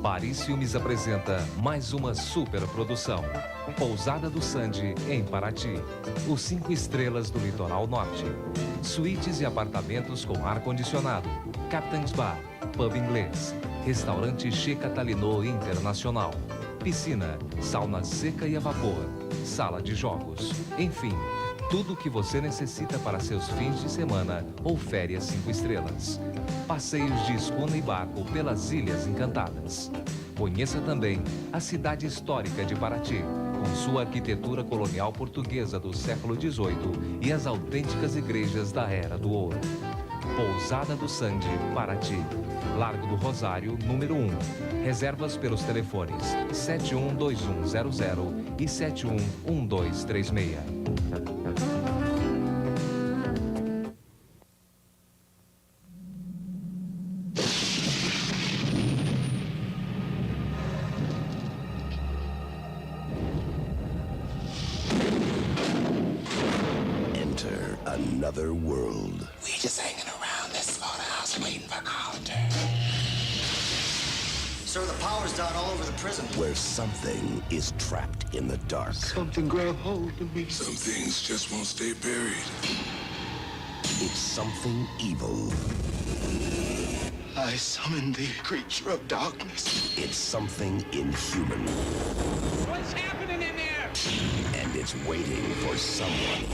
Paris Filmes apresenta mais uma superprodução. Pousada do Sandy, em Paraty. Os 5 estrelas do litoral norte. Suítes e apartamentos com ar-condicionado. Captain's Bar, pub inglês. Restaurante Che Catalino Internacional. Piscina, sauna seca e a vapor. Sala de jogos. Enfim, tudo o que você necessita para seus fins de semana ou férias 5 estrelas. Passeios de escuna e barco pelas Ilhas Encantadas. Conheça também a cidade histórica de Paraty, com sua arquitetura colonial portuguesa do século XVIII e as autênticas igrejas da Era do Ouro. Pousada do Sandy, Paraty. Largo do Rosário, número 1. Reservas pelos telefones 712100 e 711236. Enter another world. We just hanging around this slaughterhouse waiting for our turn. Sir, the power's down all over the prison. Where something is trapped in the dark. Something grabbed hold of me. Some things just won't stay buried. It's something evil. I summon the creature of darkness. It's something inhuman. What's happening in there? And it's waiting for someone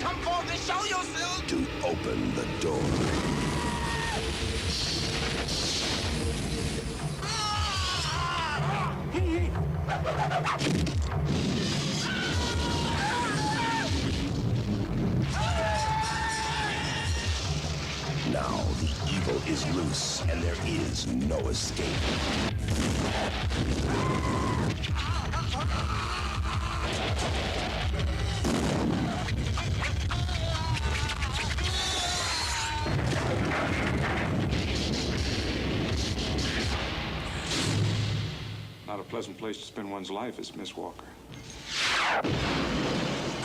Come forth and show yourself! to open the door. Now the evil is loose and there is no escape. Not a pleasant place to spend one's life, is Miss Walker.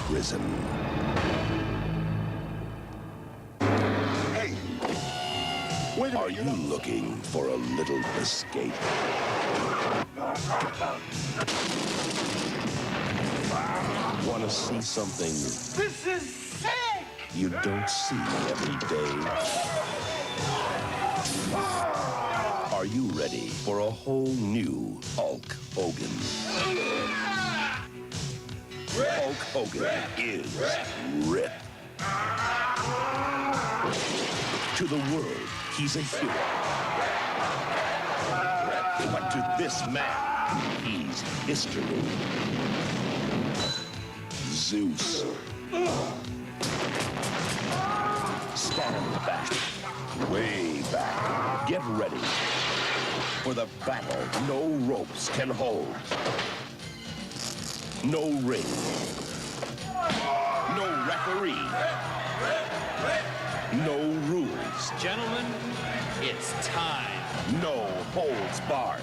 Prison. Hey! Wait a Are minute. you looking for a little escape? Want to see something This is sick! you don't see every day? Are you ready for a whole new Hulk Hogan? Hulk Hogan is ripped. To the world, he's a hero. But to this man, he's history. Zeus. Stand back. Way back. Get ready for the battle no ropes can hold. No ring. No referee. No rules. Gentlemen, it's time. No holds barred.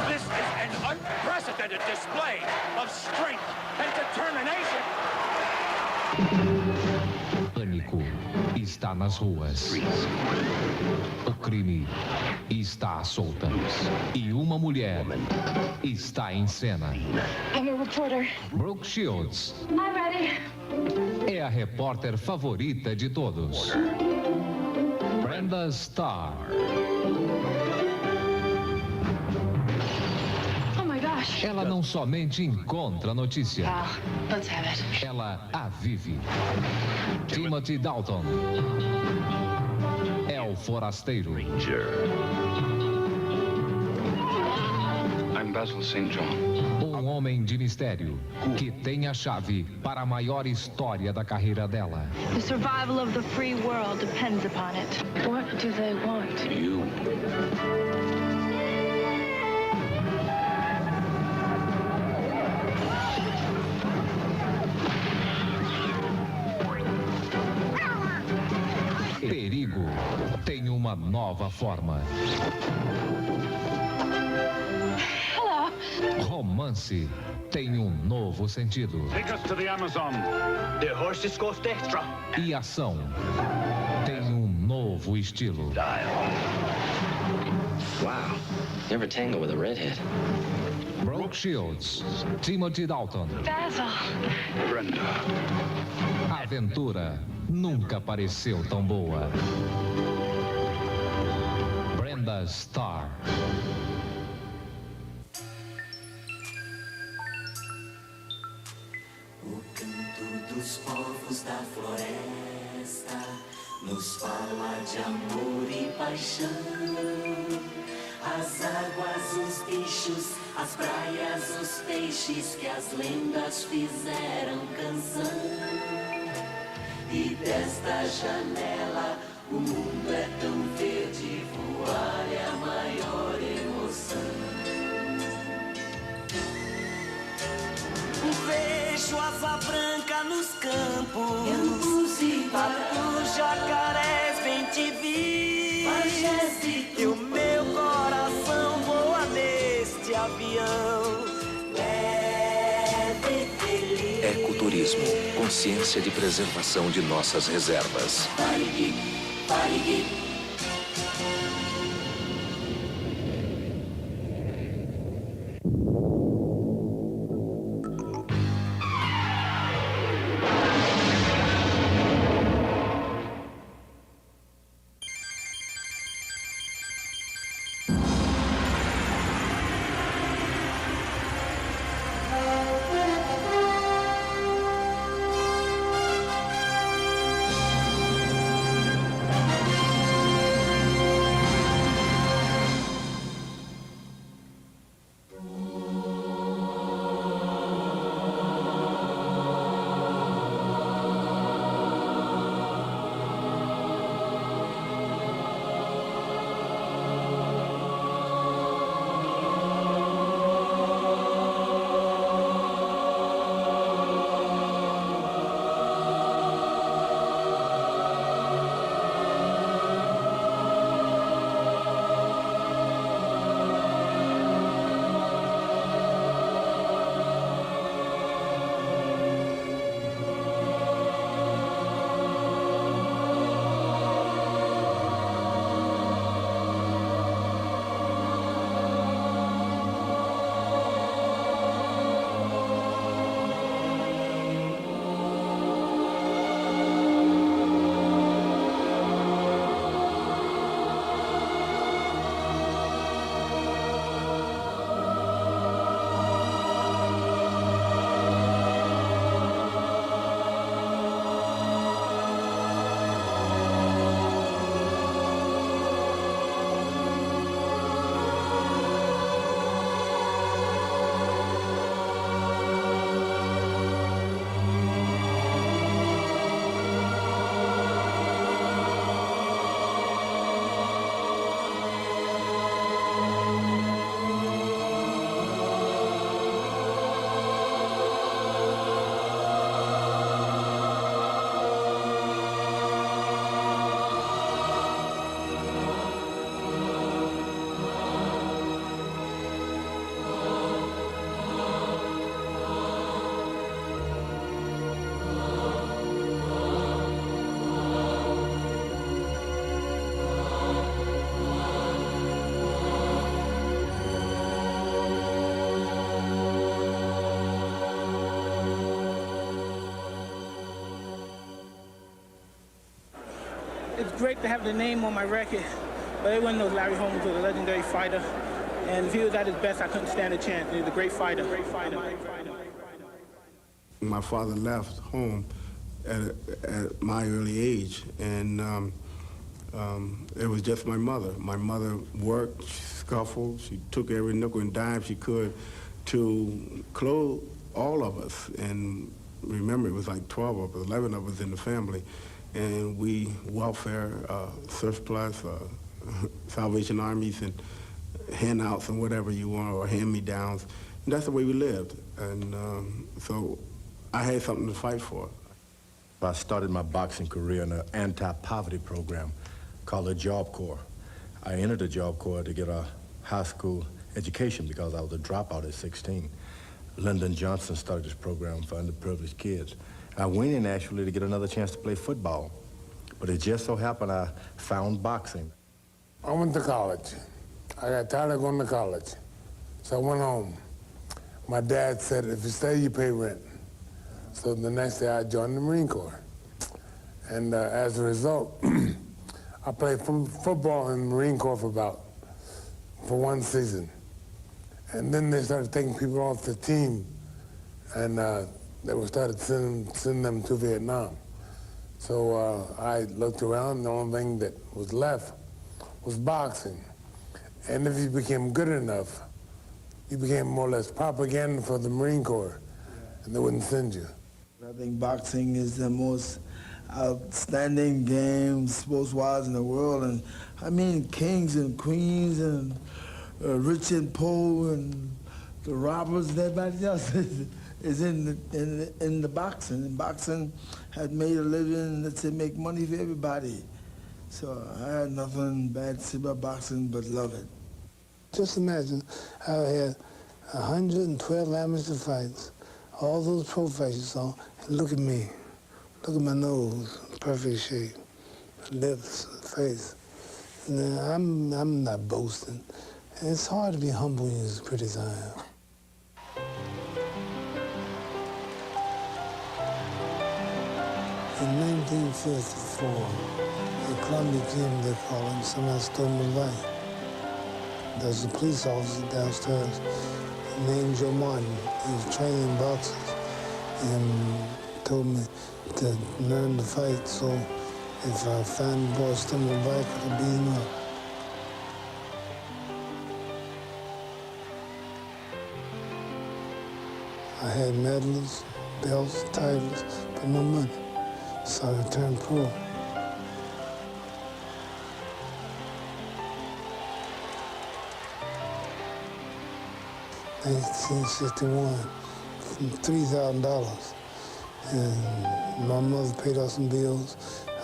This is an unprecedented display of strength and determination! Pânico está nas ruas. O crime está às soltas. E uma mulher está em cena. I'm a reporter. Brooke Shields I'm ready. é a repórter favorita de todos. Brenda Starr Oh my gosh. ela não somente encontra a notícia, Wow, let's have it. ela a vive. Timothy Dalton é o forasteiro. I'm Basil St. John. Um homem de mistério que tem a chave para a maior história da carreira dela. The survival of the free world depends upon it. What do they want? You. Perigo tem uma nova forma. Hello. Romance tem um novo sentido. Take us to the Amazon. The horses go extra. E ação tem um novo estilo. Wow. Never tangle with a redhead. Brooke Shields, Timothy Dalton. Basil. Brenda. A aventura nunca pareceu tão boa. Brenda Starr. O canto dos povos da floresta nos fala de amor e paixão. As águas, os bichos, as praias, os peixes que as lendas fizeram canção. E desta janela o mundo é tão verde, voar é a maior emoção. Vejo asa branca nos campos e patos, jacarés, bem te vi. E o meu coração voa neste avião. Ecoturismo, consciência de preservação de nossas reservas. It's great to have the name on my record, but everyone knows Larry Holmes was a legendary fighter, and if he was at his best, I couldn't stand a chance. He was a great fighter. My father left home at my early age, and it was just my mother. My mother worked, she scuffled, she took every nickel and dime she could to clothe all of us. And remember, it was like 12 of us, 11 of us in the family. And we welfare, surplus, Salvation Armies, and handouts and whatever you want, or hand-me-downs. And that's the way we lived. And so I had something to fight for. I started my boxing career in an anti-poverty program called the Job Corps. I entered the Job Corps to get a high school education because I was a dropout at 16. Lyndon Johnson started this program for underprivileged kids. I went in actually to get another chance to play football, but it just so happened I found boxing. I went to college. I got tired of going to college, so I went home. My dad said, if you stay, you pay rent. So the next day I joined the Marine Corps. And as a result, I played football in the Marine Corps for one season. And then they started taking people off the team, and they started sending them to Vietnam. So I looked around, the only thing that was left was boxing. And if you became good enough, you became more or less propaganda for the Marine Corps, and they wouldn't send you. I think boxing is the most outstanding game sports-wise in the world. And I mean, kings and queens and rich and poor and the robbers and everybody else is in the boxing. And boxing had made a living, let's say, make money for everybody. So I had nothing bad to say about boxing but love it. Just imagine how I had 112 amateur fights, all those pro fights on, and look at me. Look at my nose, perfect shape, lips, face. And I'm not boasting. And it's hard to be humble when you're as pretty as I am. In 1954, the Columbia team, they call it, somebody stole my life. There was a police officer downstairs named Joe Martin. He was training boxers and told me to learn to fight, so if I find the boy stealing my bike, I'll beat him up. I had medals, belts, titles, but no money, so I turned pro. 1961, $3,000. And my mother paid off some bills.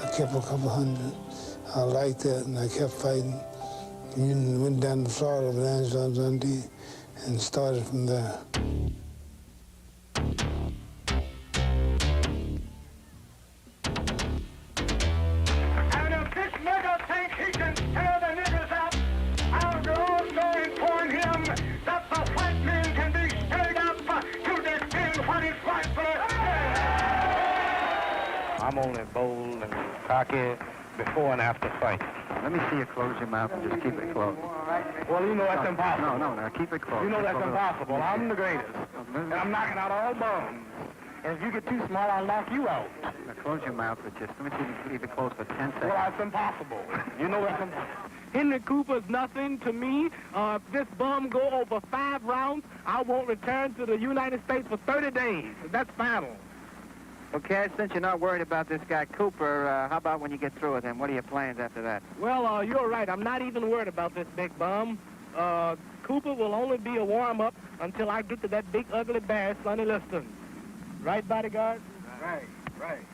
I kept a couple hundred. I liked that, and I kept fighting. And went down to Florida with Angela Dundee and started from there. And if this nigger thinks he can tear the niggers out, I'll go and warn him that the white man can be stirred up to defend what is rightfully. I'm only bold and cocky before and after fight. Let me see you close your mouth and just keep it closed. Well, you know that's impossible. No, keep it closed. You know that's impossible. I'm the greatest. And I'm knocking out all bums. And if you get too small, I'll knock you out. Now close your mouth, but just let me see if you can keep it closed for 10 seconds. Well, that's impossible. You know that's impossible. Henry Cooper's nothing to me. If this bum go over 5 rounds, I won't return to the United States for 30 days. That's final. Okay, since you're not worried about this guy Cooper, how about when you get through with him? What are your plans after that? Well, you're right. I'm not even worried about this big bum. Cooper will only be a warm-up until I get to that big, ugly bear, Sonny Liston. Right, bodyguard? Right, right.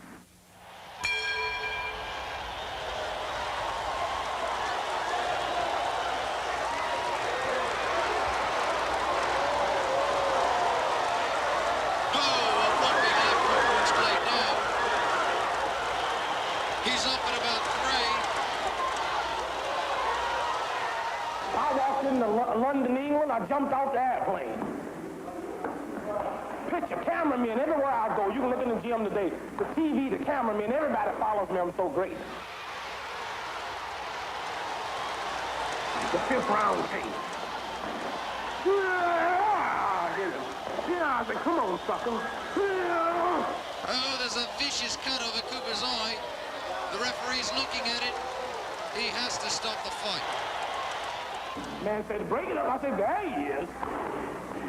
London, England, I jumped off the airplane. Picture, cameramen, everywhere I go. You can look in the gym today. The TV, the cameramen, everybody follows me. I'm so great. The 5th round tape. Yeah, I said, come on, sucker. Oh, there's a vicious cut over Cooper's eye. The referee's looking at it. He has to stop the fight. Man said, break it up. I said, there he is.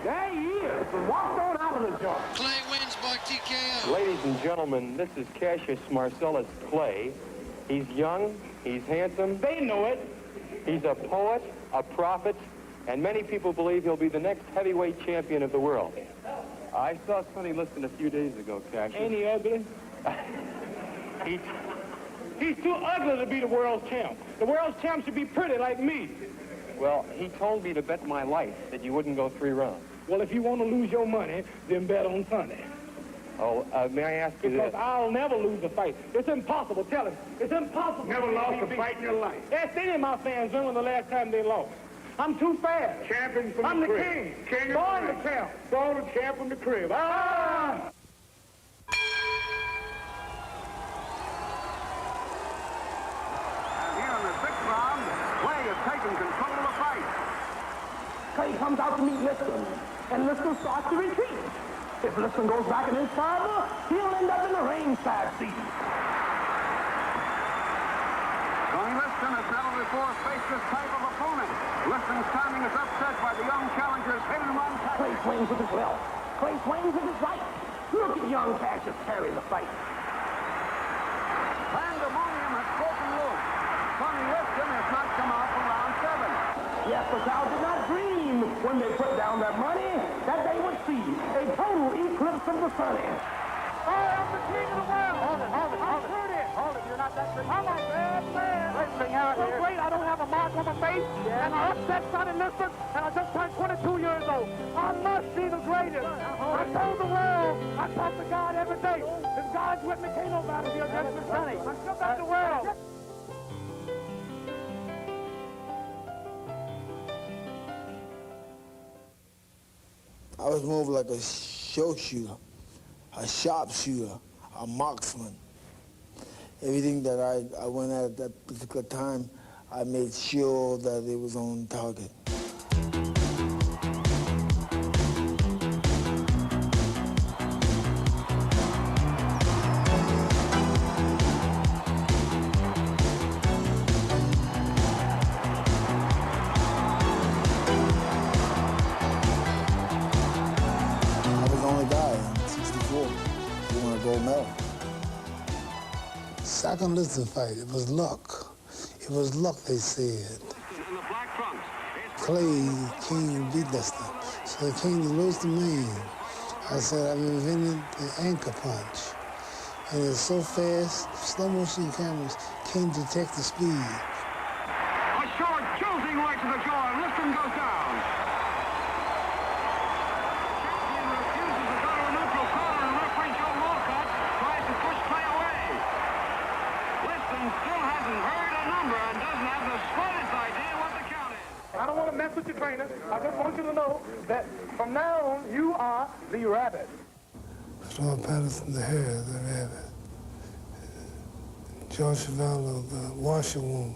There he is. So walked on out of the joint. Clay wins by TKO. Ladies and gentlemen, this is Cassius Marcellus Clay. He's young, he's handsome. They know it. He's a poet, a prophet, and many people believe he'll be the next heavyweight champion of the world. I saw Sonny Liston a few days ago, Cassius. Ain't he ugly? He's too ugly to be the world champ. The world champ should be pretty like me. Well, he told me to bet my life that you wouldn't go 3 rounds. Well, if you want to lose your money, then bet on Sonny. Oh, may I ask you this? Because I'll never lose a fight. It's impossible. Tell him. It's impossible. Never lost a fight in your life. Ask any of my fans when was the last time they lost. I'm too fast. Champion from I'm the the crib. king. Born the champ. Born the champ from the crib. Ah! Here in the sixth round, Clay is taking control of the fight. Clay comes out to meet Liston, and Liston starts to retreat. If Liston goes back in his father, he'll end up in the ringside seat. Tony Liston has never before faced this type of opponent. Liston's timing is upset by the young challenger's hit-and-run tactics. Clay swings with his left. Clay swings with his right. Look at young Cassius carry the fight. Pandemonium has broken loose. Tony Liston has not come out for round 7. Yes, the crowd did not dream when they put down their money that they would see a total eclipse of the sun. I am the king of the world. Hold it. Hold it, you're not that great. I'm a bad man. Wrestling out so here. great, I don't have a mark on my face. Yeah. And I upset Sonny Liston, and I just turned 22 years old. I must be the greatest. I told the world, I talk to God every day. If God's with me, can't nobody be against me, Sonny. I still got the world. I was more of like a show shooter, a sharpshooter, a marksman. Everything that I went at that particular time, I made sure that it was on target. Second Liston fight, it was luck. It was luck, they said. Clay came beat Liston. So they came to lose the man. I said, I've invented the anchor punch. And it's so fast, slow motion cameras can't detect the speed. A short, jolting right to the jaw, and Liston goes down. Champion refuses to go to a neutral corner, and referee Joe Walcott tries to push Clay away. Liston still hasn't heard a number and doesn't have the slightest idea what the count is. I don't want to mess with your trainer. I just want you to know that from now on, you are the rabbit. Floyd Patterson, the hare, the rabbit. George Cavallo, the washerwoman.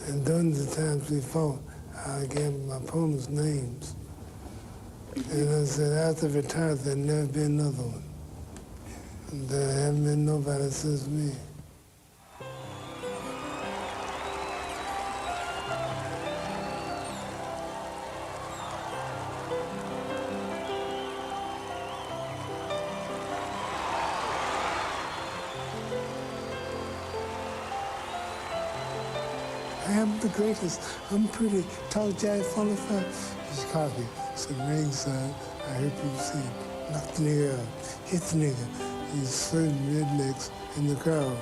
And during the times we fought, I gave my opponents names. And I said, after I retired, there'd never be another one. And there hasn't been nobody since me. I am the greatest. I'm pretty. Talk jive, funny fun. He's cocky. So ringside, I heard people say, knock the nigga out, hit the nigga. These certain rednecks in the crowd.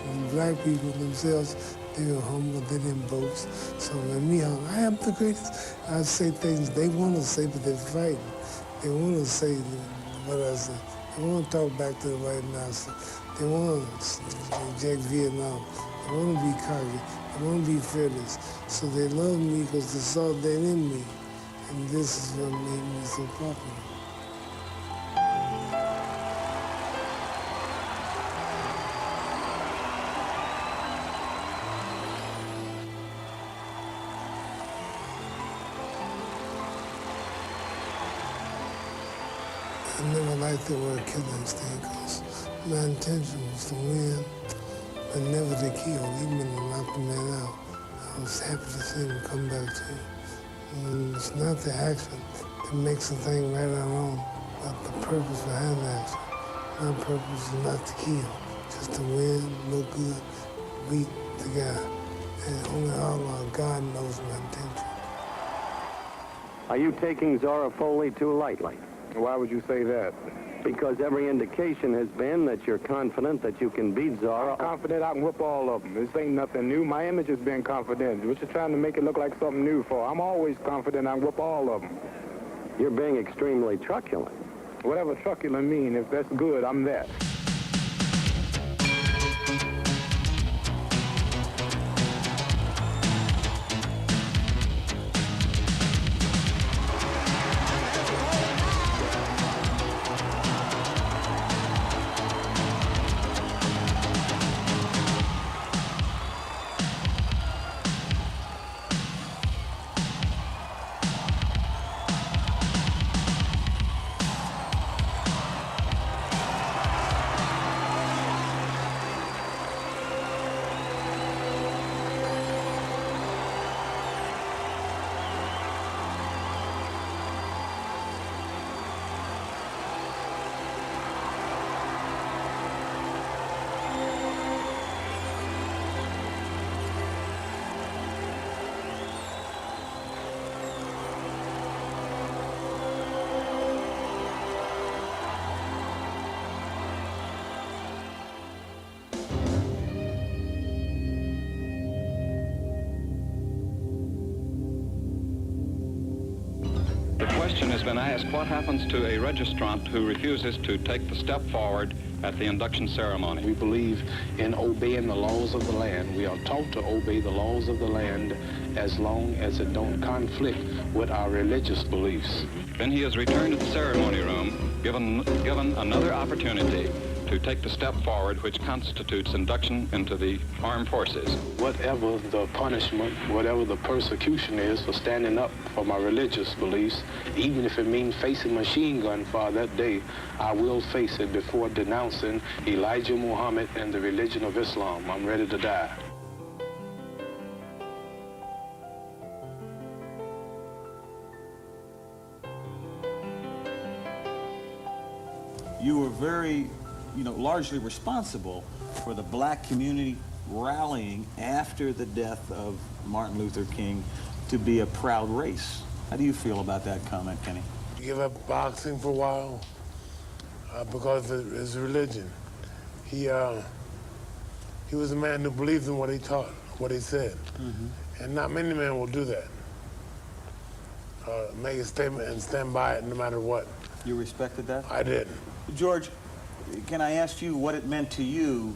And black people themselves, they were humble, they didn't boast. So when me hung, I am the greatest. I say things they want to say, but they're frightened. They want to say what I say. They want to talk back to the white master. They want to reject Vietnam. They want to be cocky. They want to be fearless. So they love me because they saw that in me. And this is what made me so popular. I never liked the word killing thing because my intention was to win, but never to kill. Even when I knocked the man out, I was happy to see him come back to. And it's not the action that makes the thing right or wrong, but the purpose behind the action. My purpose is not to kill, just to win, look good, beat the guy. And only Allah, God knows my intention. Are you taking Zora Foley too lightly? Why would you say that? Because every indication has been that you're confident that you can beat Zora. I'm confident I can whoop all of them. This ain't nothing new. My image has been confident. What you trying to make it look like something new for? I'm always confident I can whoop all of them. You're being extremely truculent. Whatever truculent mean, if that's good, I'm that. has been asked what happens to a registrant who refuses to take the step forward at the induction ceremony. We believe in obeying the laws of the land. We are taught to obey the laws of the land as long as it don't conflict with our religious beliefs. Then he is returned to the ceremony room, given another opportunity to take the step forward which constitutes induction into the armed forces. Whatever the punishment, whatever the persecution is for standing up for my religious beliefs, even if it means facing machine gun fire that day, I will face it before denouncing Elijah Muhammad and the religion of Islam. I'm ready to die. You were very, largely responsible for the black community rallying after the death of Martin Luther King to be a proud race. How do you feel about that comment, Kenny? Give up boxing for a while because of his religion. He was a man who believed in what he taught, what he said. Mm-hmm. And not many men will do that. Make a statement and stand by it no matter what. You respected that? I did. George, can I ask you what it meant to you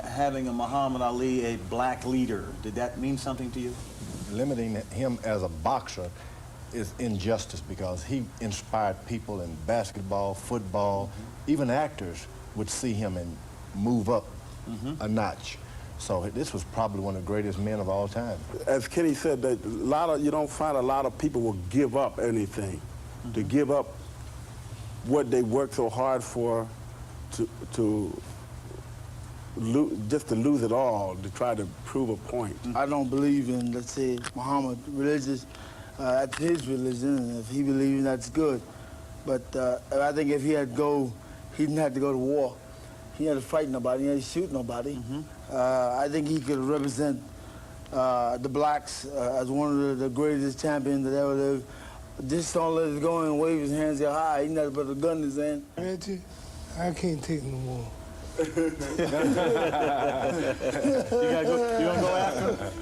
having a Muhammad Ali, a black leader? Did that mean something to you? Limiting him as a boxer is injustice because he inspired people in basketball, football, even actors would see him and move up a notch. So this was probably one of the greatest men of all time. As Kenny said, that you don't find a lot of people will give up anything, to give up what they worked so hard for, just to lose it all, to try to prove a point. I don't believe in, let's say, Muhammad religious. That's his religion, and if he believes that's good. But I think if he had he didn't have to go to war. He didn't have to fight nobody, he didn't have to shoot nobody. I think he could represent the blacks as one of the greatest champions that ever lived. Just don't let it go and wave his hands up high. He never put a gun in his hand. Reggie, I can't take no more. You gonna go after him?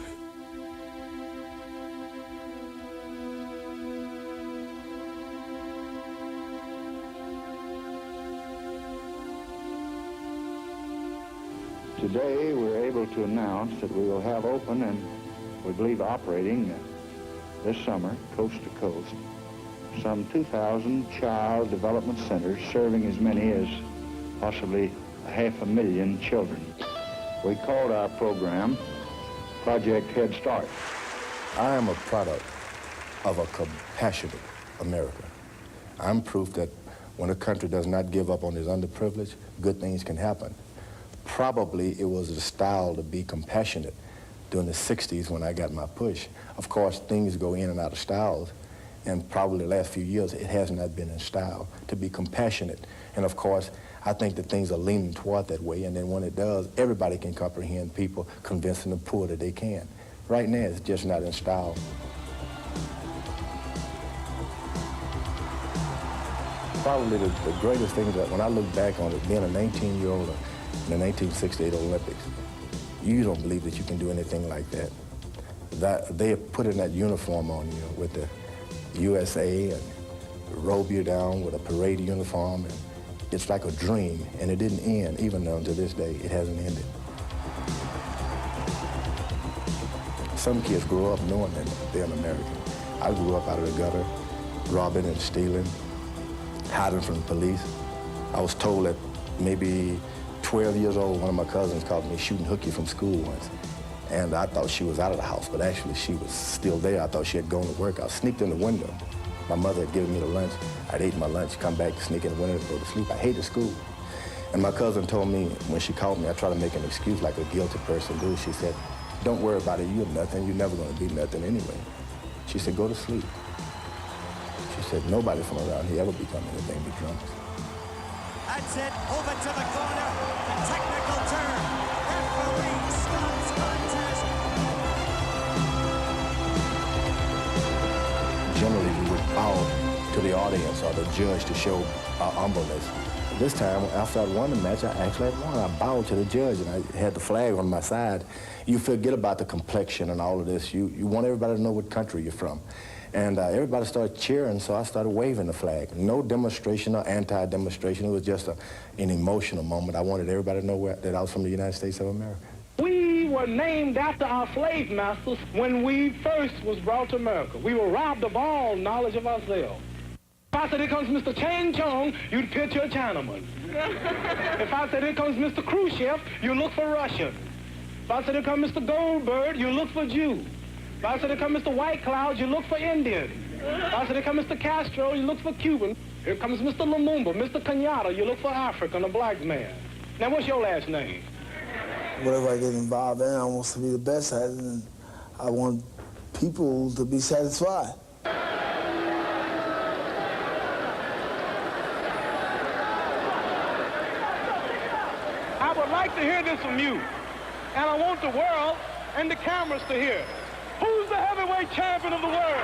Today, we're able to announce that we will have open and we believe operating this summer, coast to coast, some 2,000 child development centers serving as many as possibly 500,000 children. We called our program Project Head Start. I am a product of a compassionate America. I'm proof that when a country does not give up on its underprivileged, good things can happen. Probably it was the style to be compassionate during the 60s when I got my push. Of course, things go in and out of styles, and probably the last few years it has not been in style to be compassionate. And of course, I think that things are leaning toward that way, and then when it does, everybody can comprehend people convincing the poor that they can. Right now, it's just not in style. Probably the greatest thing that when I look back on it, being a 19-year-old in the 1968 Olympics, you don't believe that you can do anything like that. They put in that uniform on you with the USA and robe you down with a parade uniform, and it's like a dream, and it didn't end, even though to this day it hasn't ended. Some kids grow up knowing that they're an American. I grew up out of the gutter, robbing and stealing, hiding from the police. I was told at maybe 12 years old, one of my cousins caught me shooting hooky from school once. And I thought she was out of the house, but actually she was still there. I thought she had gone to work. I sneaked in the window. My mother had given me the lunch. I'd ate my lunch, come back, sneak in the window and go to sleep. I hated school. And my cousin told me, when she caught me, I tried to make an excuse like a guilty person do. She said, don't worry about it, you're nothing. You're never gonna be nothing anyway. She said, go to sleep. She said, nobody from around here ever become anything but drunks. That's it, over to the corner, a technical turn. Referee stops contest. Generally, we would bow to the audience or the judge to show our humbleness. This time, after I won the match, I actually had won. I bowed to the judge, and I had the flag on my side. You forget about the complexion and all of this. You want everybody to know what country you're from. And everybody started cheering, so I started waving the flag. No demonstration or anti-demonstration. It was just an emotional moment. I wanted everybody to know that I was from the United States of America. We were named after our slave masters when we first was brought to America. We were robbed of all knowledge of ourselves. If I said, here comes Mr. Chang Chong, you'd picture a Chinaman. If I said, here comes Mr. Khrushchev, you look for Russian. If I said, here comes Mr. Goldberg, you look for Jew. If I said, here comes Mr. White Cloud, you look for Indian. If I said, here comes Mr. Castro, you look for Cuban. Here comes Mr. Lumumba, Mr. Kenyatta, you look for African, a black man. Now, what's your last name? Whatever I get involved in, I want to be the best at it, and I want people to be satisfied. I would like to hear this from you, and I want the world and the cameras to hear. Who's the heavyweight champion of the world?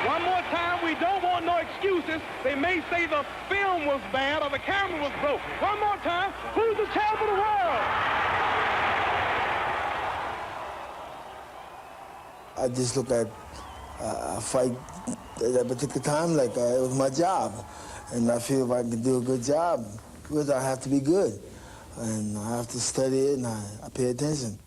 One more time, we don't want no excuses. They may say the film was bad or the camera was broke. One more time, who's the champion of the world? I just look at a fight at that particular time like it was my job. And I feel if I can do a good job, I have to be good. And I have to study it, and I pay attention.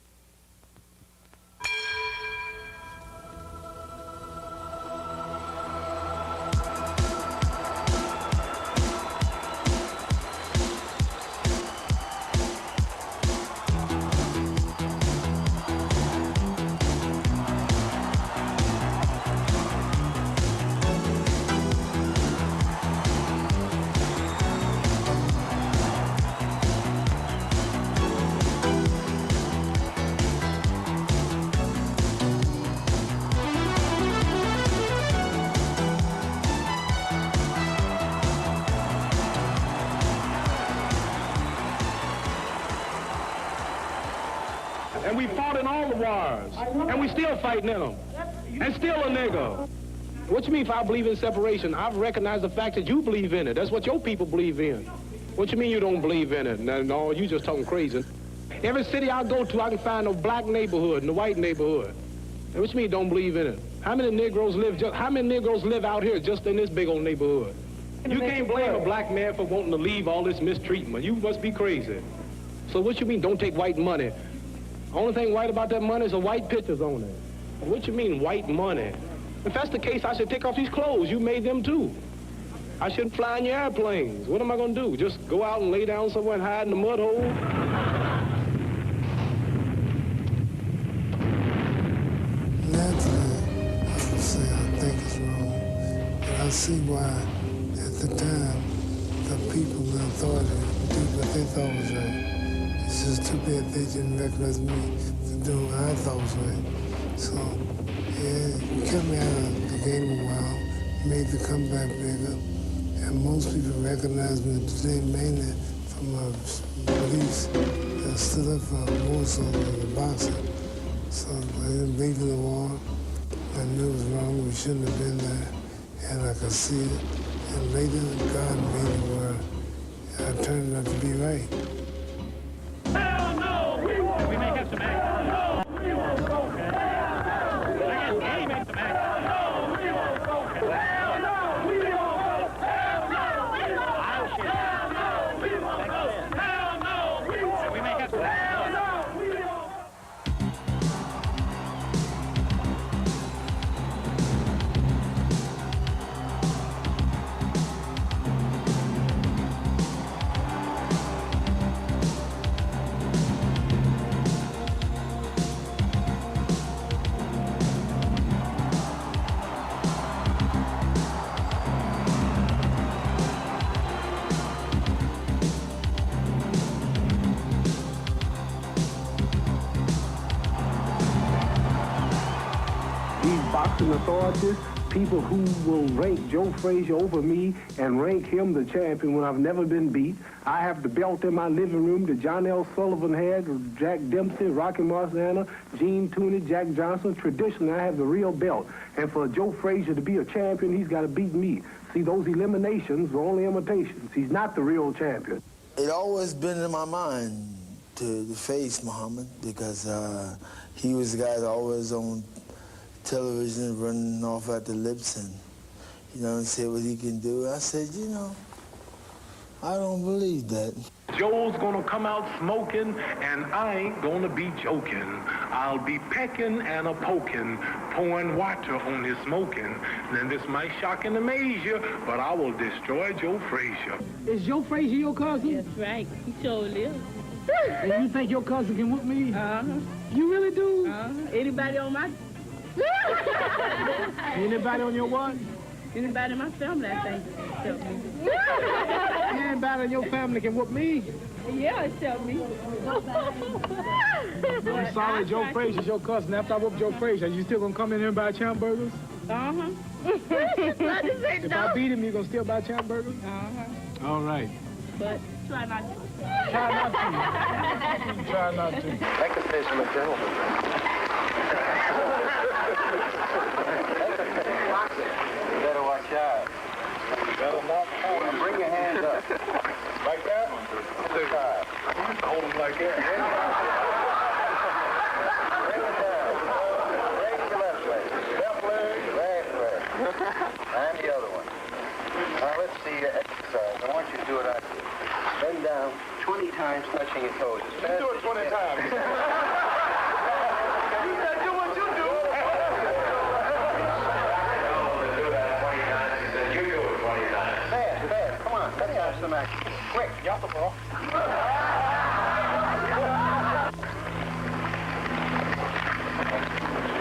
And we fought in all the wars. And we still fighting in them. And still a nigga. What you mean if I believe in separation? I've recognized the fact that you believe in it. That's what your people believe in. What you mean you don't believe in it? No, you just talking crazy. Every city I go to, I can find a black neighborhood and a white neighborhood. And what you mean don't believe in it? How many Negroes live out here just in this big old neighborhood? You can't blame a black man for wanting to leave all this mistreatment. You must be crazy. So what you mean don't take white money? Only thing white about that money is the white pictures on it. What you mean white money? If that's the case, I should take off these clothes. You made them too. I shouldn't fly in your airplanes. What am I going to do? Just go out and lay down somewhere and hide in the mud hole? Naturally, I would say I think it's wrong. But I see why, at the time, the people in authority did what they thought was right. It's just too bad they didn't recognize me for doing what I thought was right. So, yeah, it kept me out of the game a while, made the comeback bigger, and most people recognize me today mainly from my beliefs that stood up for more so than the boxing. So, I didn't believe in the war. I knew it was wrong. We shouldn't have been there, and I could see it. And later, God made it where I turned out to be right. Hell no! We won't. We may have some action. No, we won't go. He makes some action. No, we won't go. Hell no! We won't go. Hell no! We won't go. Hell no! We won't go. Hell no! We won't go. We may have some action. Hell no! We won't go. Boxing authorities, people who will rank Joe Frazier over me and rank him the champion when I've never been beat. I have the belt in my living room that John L. Sullivan had, Jack Dempsey, Rocky Marciano, Gene Tooney, Jack Johnson. Traditionally, I have the real belt. And for Joe Frazier to be a champion, he's got to beat me. See, those eliminations were only imitations. He's not the real champion. It always been in my mind to face Muhammad because he was the guy that always on television running off at the lips and, and say what he can do. I said, I don't believe that. Joe's gonna come out smoking, and I ain't gonna be joking. I'll be pecking and a-poking, pouring water on his smoking. Then this might shock and amaze you, but I will destroy Joe Frazier. Is Joe Frazier your cousin? That's right. He sure lives. And you think your cousin can whoop me? Uh-huh. You really do? Uh-huh. Anybody on my... Anybody on your what? Anybody in my family, I think, help me. Anybody in your family can whoop me? Yeah, help me. I'm sorry, Joe Frazier's your cousin. After I whoop Joe Frazier, you still gonna come in here and buy champ burgers? Uh-huh. If I beat him, you gonna still buy champ burgers? Uh-huh. All right. But try not to. Try not to. Try not to. Make the face of a gentleman. You better watch out. You better not hold them. Bring your hands up. Like that? Hold them like that. Bring it down. Raise your left leg. Left leg, right leg. And the other one. Now let's see your exercise. I want you to do it out here. Bend down 20 times, touching your toes. You do it 20 times. You said do what you do. Fast. Come on, let me have some action. Quick, drop the ball.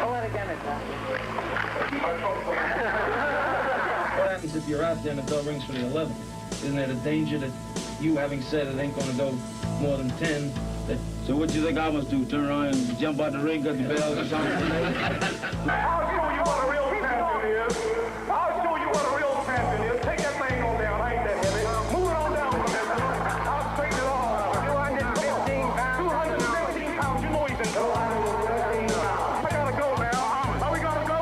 Pull it again, What happens if you're out there and the bell rings for the 11th? Isn't there a danger that you, having said it ain't going to go more than 10, so what do you think I must do? Turn around and jump out the ring, cut the bell or something? I'll show you what a real champion is. I'll show you what a real champion is. Take that thing on down. I ain't that heavy. Move it on down from there. I'll straighten it all out. 215 pounds. 215 pounds. You know he's in trouble. I gotta go now. Are we gonna go?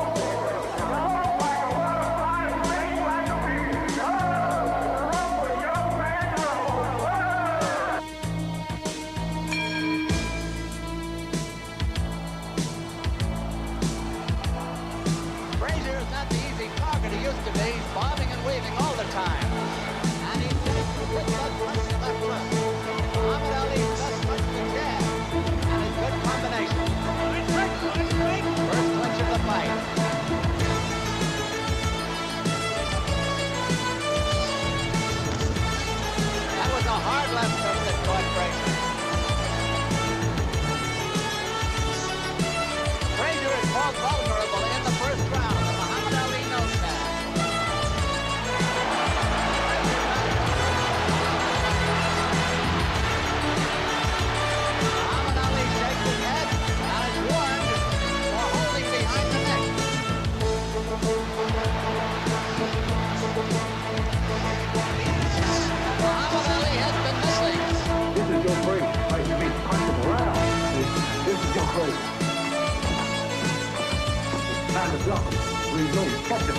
Time to block him. We know you catch him.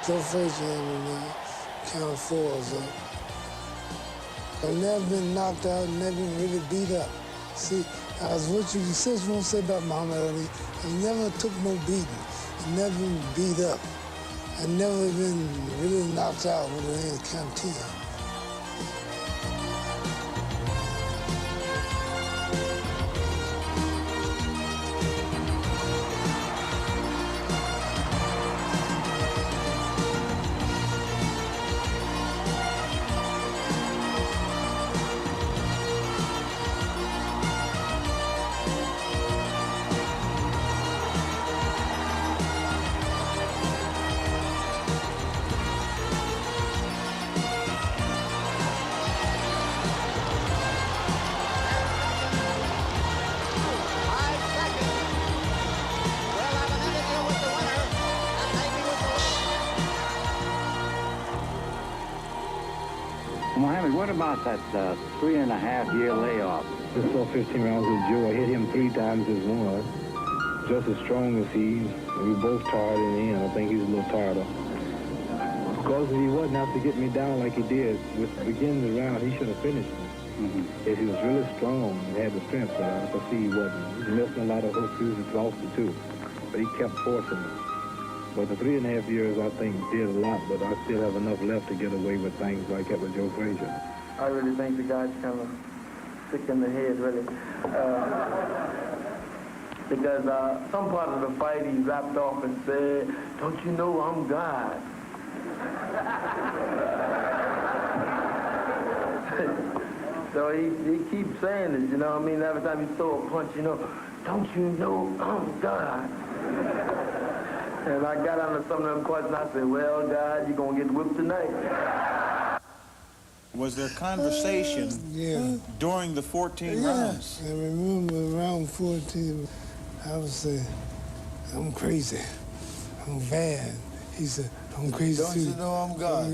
Joe Frazier and me, count of fours up. I've never been knocked out, never been really beat up. See, as what you just won't say about Muhammad Ali, I never took no beating, I never been beat up. I never been really knocked out with an hand canteen. Mohammed, what about that 3.5-year layoff? Just saw 15 rounds with Joe. I hit him 3 times as one. Just as strong as he. We were both tired in the end. I think he's a little tired. Because if he wasn't out to get me down like he did with the beginning of the round, he should have finished me. If he was really strong and had the strength, but I could see he wasn't. He missed a lot of hooks. He was exhausted too. But he kept forcing me. But the 3.5 years, I think, did a lot, but I still have enough left to get away with things like that with Joe Frazier. I really think the guy's kind of sick in the head, really. Because some part of the fight he rapped off and said, "Don't you know I'm God?" So he keeps saying it, you know what I mean? Every time he throw a punch, you know, "Don't you know I'm God?" And I got onto some of them questions. I said, "Well, God, you're going to get whipped tonight." Was there conversation during the 14 rounds? I remember round 14, I was saying, "I'm crazy. I'm bad." He said, "I'm crazy Don't too." you know I'm God?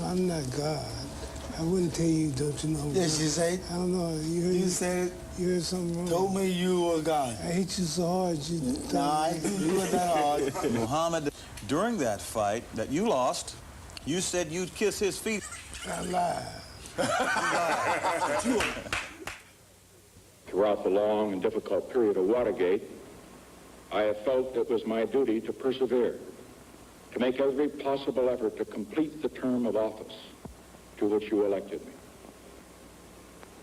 I'm not God. I wouldn't tell you, "Don't you know I'm God?" Yes, you said. I don't know. You said it. You heard something wrong. Told me you were God. I hit you so hard. Nah, you were that hard. Muhammad, during that fight that you lost, you said you'd kiss his feet. I lied. Throughout the long and difficult period of Watergate, I have felt it was my duty to persevere, to make every possible effort to complete the term of office to which you elected me.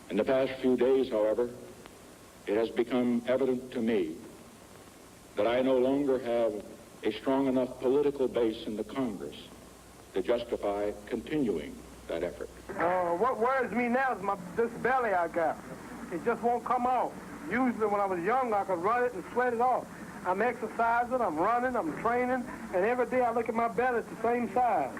In the past few days, however, it has become evident to me that I no longer have a strong enough political base in the Congress to justify continuing that effort. What worries me now is this belly I got. It just won't come off. Usually when I was young, I could run it and sweat it off. I'm exercising, I'm running, I'm training, and every day I look at my belly, it's the same size.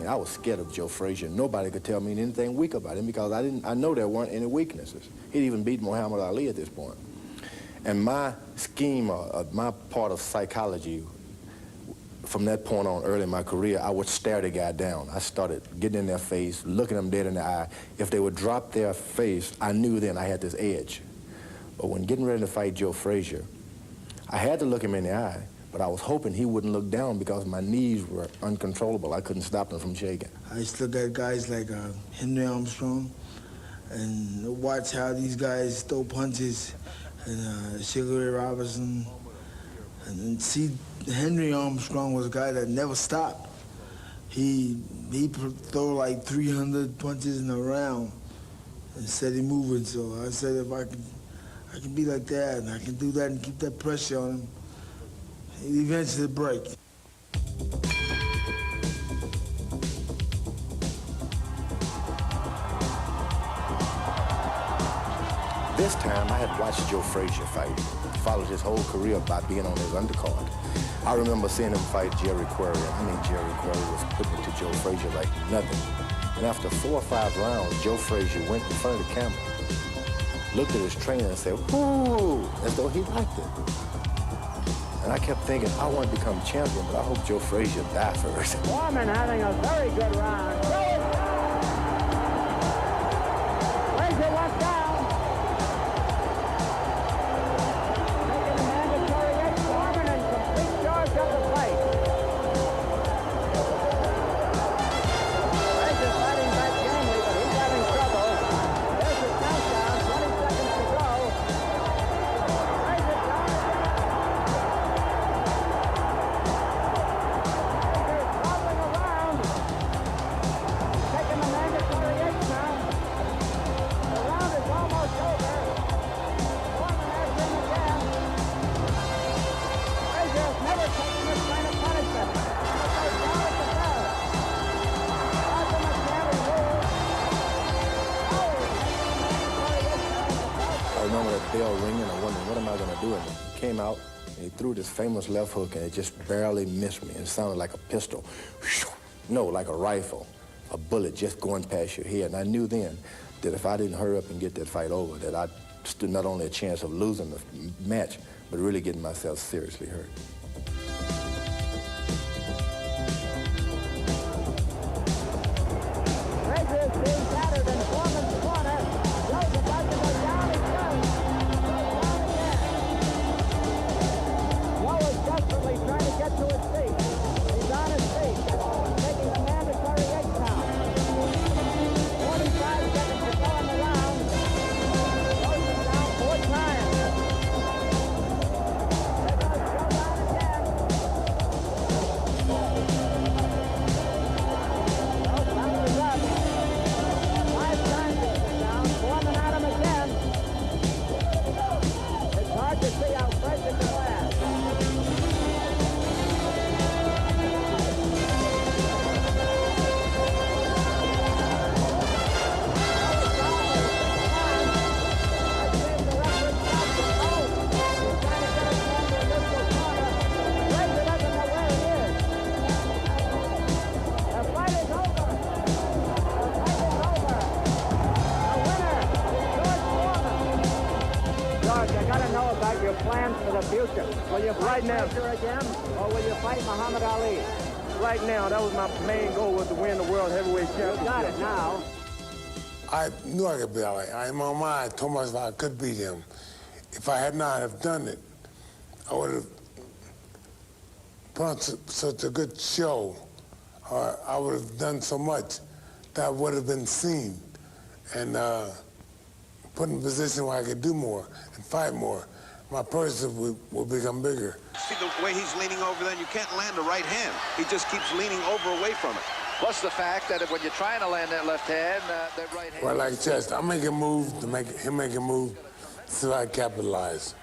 I was scared of Joe Frazier. Nobody could tell me anything weak about him because I know there weren't any weaknesses. He'd even beat Muhammad Ali at this point. And my scheme, my part of psychology, from that point on early in my career, I would stare the guy down. I started getting in their face, looking them dead in the eye. If they would drop their face, I knew then I had this edge. But when getting ready to fight Joe Frazier, I had to look him in the eye, but I was hoping he wouldn't look down because my knees were uncontrollable. I couldn't stop them from shaking. I used to look at guys like Henry Armstrong and watch how these guys throw punches, and Sugar Ray Robinson, and see Henry Armstrong was a guy that never stopped. He throw like 300 punches in a round. and steady moving. So I said if I can be like that and I can do that and keep that pressure on him, he'll eventually break. This time, I had watched Joe Frazier fight, followed his whole career by being on his undercard. I remember seeing him fight Jerry Quarry, and Jerry Quarry was putting it to Joe Frazier like nothing. And after 4 or 5 rounds, Joe Frazier went in front of the camera, looked at his trainer and said, "Whoo," as though he liked it. And I kept thinking, I want to become champion, but I hope Joe Frazier die first. Foreman having a very good round. Frazier went down. Bell ringing, I wondered, what am I going to do? And he came out, and he threw this famous left hook, and it just barely missed me. It sounded like a pistol. No, like a rifle, a bullet just going past your head. And I knew then that if I didn't hurry up and get that fight over, that I stood not only a chance of losing the match, but really getting myself seriously hurt. Right now, again, or will you fight Muhammad Ali? Right now, that was my main goal, was to win the World Heavyweight Championship. You got it now. I knew I could beat Ali. In my mind, I told myself I could beat him. If I had not have done it, I would have put on such a good show, or I would have done so much that would have been seen and put in a position where I could do more and fight more. My person will become bigger. See the way he's leaning over there, you can't land the right hand. He just keeps leaning over away from it. Plus the fact that when you're trying to land that left hand, that right hand... Well, like chess, I make a move to make him make a move so I capitalize.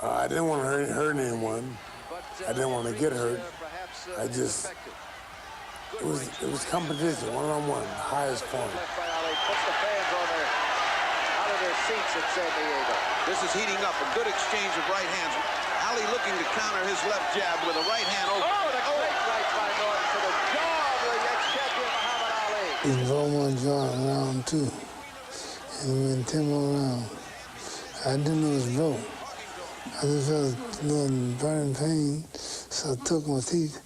I didn't want to hurt anyone. I didn't want to get hurt. I just... It was competition, one-on-one, the highest point. Puts the fans out of their seats at San Diego. This is heating up, a good exchange of right hands. Ali looking to counter his left jab with a right hand over. Oh, the great right by Norton to the jaw of the ex-champion Muhammad Ali. He's one jaw round 2. And we went 10 more rounds. I didn't know it was broke. I just felt a little burning pain, so I took my teeth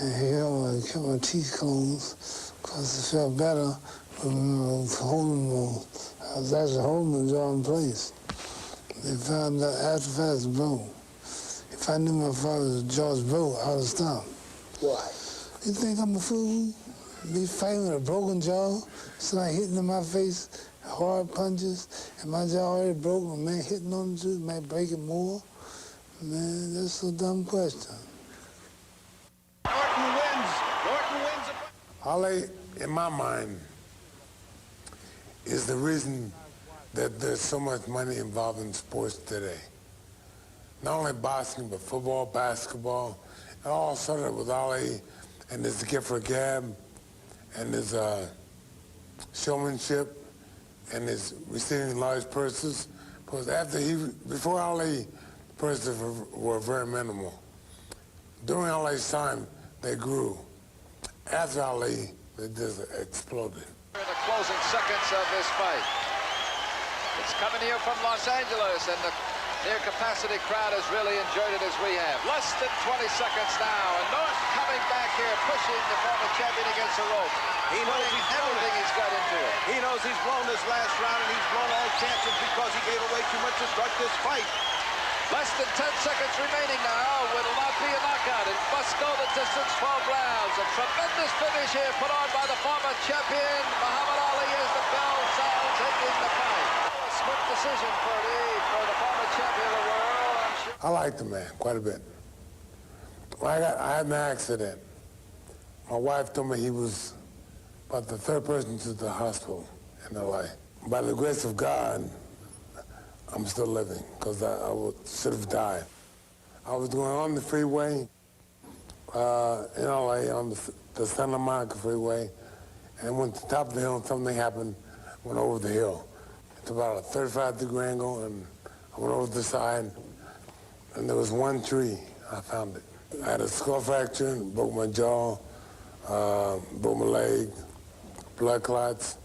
and kept my teeth closed because it felt better when I was holding them. I was actually holding the jaw in place. They found out after fast broke. If I knew my father's jaws broke, I would have stopped. Why? You think I'm a fool? Be fighting with a broken jaw, somebody hitting in my face, hard punches, and my jaw already broke, and man hitting on the tooth might break it more? Man, that's a dumb question. Norton wins. Norton wins. Ali, in my mind, is the reason that there's so much money involved in sports today. Not only boxing, but football, basketball. It all started with Ali and his gift for gab and his showmanship and his receiving large purses. Because before Ali, purses were very minimal. During Ali's time, they grew. After Ali, they just exploded. In the closing seconds of this fight. It's coming here from Los Angeles, and the near-capacity crowd has really enjoyed it as we have. Less than 20 seconds now, and Norton coming back here, pushing the former champion against the rope. He knows everything he's got into it. He knows he's blown this last round, and he's blown all chances because he gave away too much to start this fight. Less than 10 seconds remaining now. Will not be a knockout. It must go the distance, 12 rounds. A tremendous finish here put on by the former champion, Muhammad Ali, as the bell sounds, ending the fight. A split decision for the former champion of the world. I'm sure. I like the man quite a bit. When I had an accident. My wife told me he was about the third person to the hospital in L.A. By the grace of God, I'm still living, because I should have died. I was going on the freeway in L.A., on the Santa Monica freeway, and went to the top of the hill, and something happened, went over the hill. It's about a 35-degree angle, and I went over the side, and there was one tree. I found it. I had a skull fracture, broke my jaw, broke my leg, blood clots,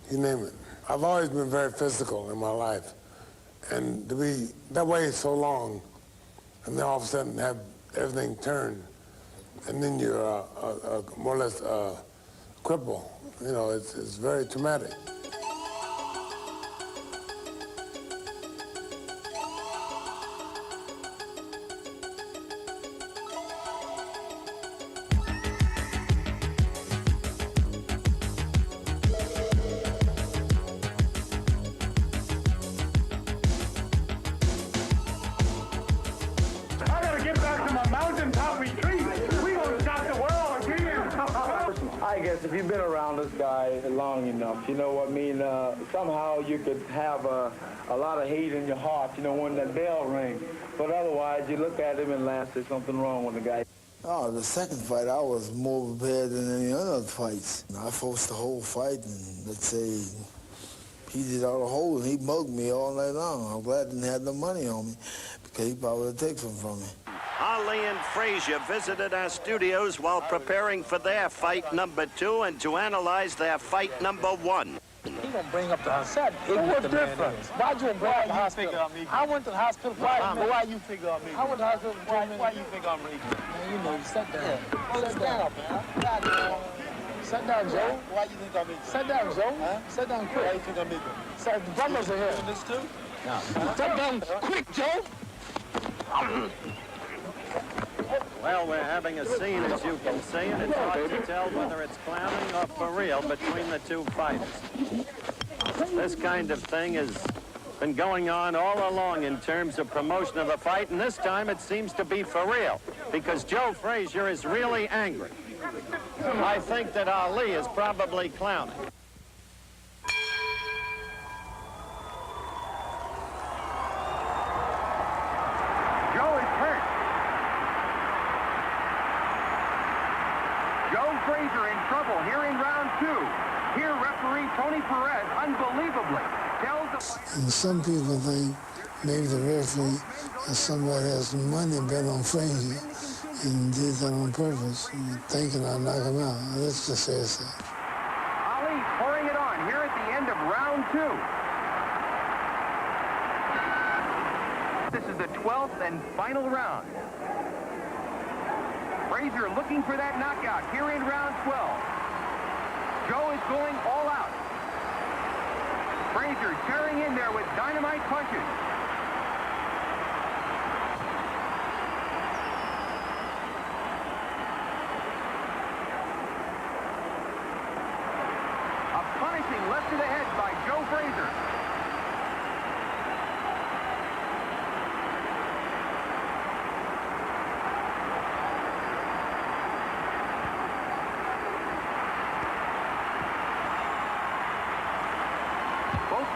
you name it. I've always been very physical in my life. And to be that way so long, and then all of a sudden have everything turn, and then you're more or less crippled. You know, it's very traumatic. I guess if you've been around this guy long enough, you know what I mean, somehow you could have a lot of hate in your heart, you know, when that bell rings. But otherwise, you look at him and laugh, there's something wrong with the guy. Oh, the second fight, I was more prepared than any other fights. I forced the whole fight, and let's say he did all the whole, and he mugged me all night long. I'm glad he didn't have no money on me, because he probably would have taken some from me. Ali and Frazier visited our studios while preparing for their fight number 2 and to analyze their fight number 1. He gonna bring up the hospital. What's different? Why'd you bring up the hospital? I went to the hospital. Why you figure on me? I went to the hospital. Why you think I'm reading? Man, you know, you sat down. Sit down, man. Sit down, Joe. Why you think I'm reading? Sit down, Joe. Huh? Sit down quick. Why you think I'm reading? Sit, the brothers are here. You doing this too? No. Sit down quick, Joe. Well, we're having a scene, as you can see, and it's hard to tell whether it's clowning or for real between the two fighters. This kind of thing has been going on all along in terms of promotion of the fight, and this time it seems to be for real, because Joe Frazier is really angry. I think that Ali is probably clowning. Joe is hurt. Joe Frazier in trouble here in round 2. Here, referee Tony Perez, unbelievably, tells the... And some people think maybe the referee or somebody has some money bet on Frazier and did that on purpose, thinking I'll knock him out. Let's just say it's that. Ali pouring it on here at the end of round 2. This is the 12th and final round. Frazier looking for that knockout here in round 12. Joe is going all out. Frazier tearing in there with dynamite punches. A punishing left to the head by Joe Frazier.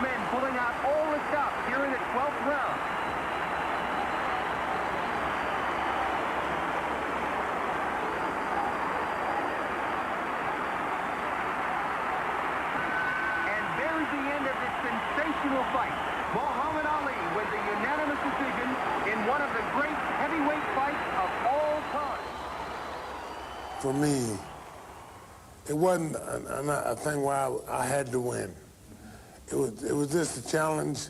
Men pulling pulling out all the stops here in the 12th round. And there's the end of this sensational fight. Muhammad Ali with a unanimous decision in one of the great heavyweight fights of all time. For me, it wasn't a thing where I had to win. It was just a challenge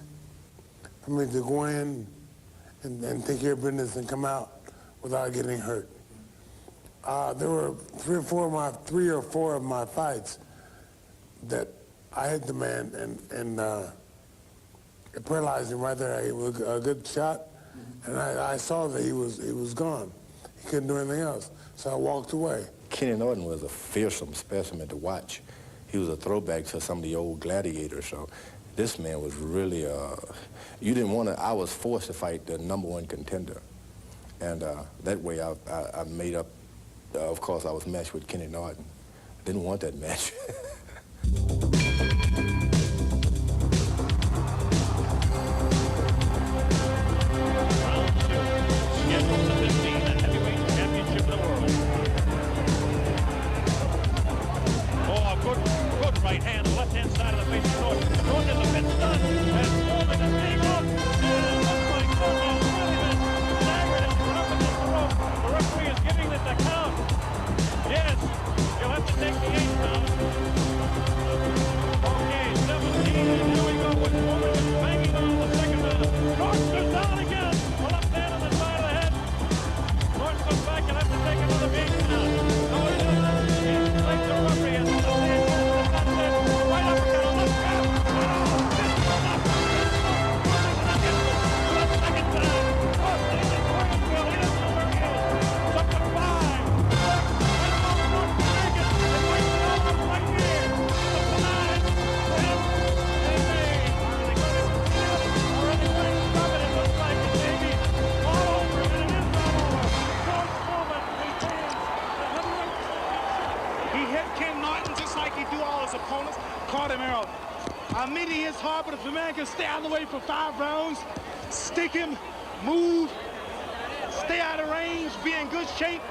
for me to go in and take care of business and come out without getting hurt. There were three or four of my fights that I hit the man and it paralyzed him right there. It was a good shot, and I saw that he was gone. He couldn't do anything else, so I walked away. Ken Norton was a fearsome specimen to watch. He was a throwback to some of the old gladiators, so this man was really, you didn't want to, I was forced to fight the #1 contender. And that way I made up, of course I was matched with Ken Norton. Didn't want that match. Right hand, left-hand side of the face of Norton. Norton is a bit stunned, and Foreman is being up. And looks like Norton is really been staggered and put up against the rope. The referee is giving this a count. Yes, you'll have to take the 8 count. Okay, 17, and here we go with Foreman just banging on the second round. Norton goes down again. A left hand on the side of the head. Norton goes back and has to take another 8 count. No, he doesn't. He's like the referee has to stand. Right uppercut on the scrap. Second time. Oh, he's in Springfield. He doesn't know where he is. It's up to 5. North Vegas. And right here. Up to 9. 10. And 8. Are they going to stop it? It looks like it. Maybe all over, and it is not over. George Foreman retains the heavyweight championship. He hit Ken Norton just like he do all his opponents. Caught him early. Admitting his hard, but if the man can stay out of the way for 5 rounds, stick him, move, stay out of range, be in good shape,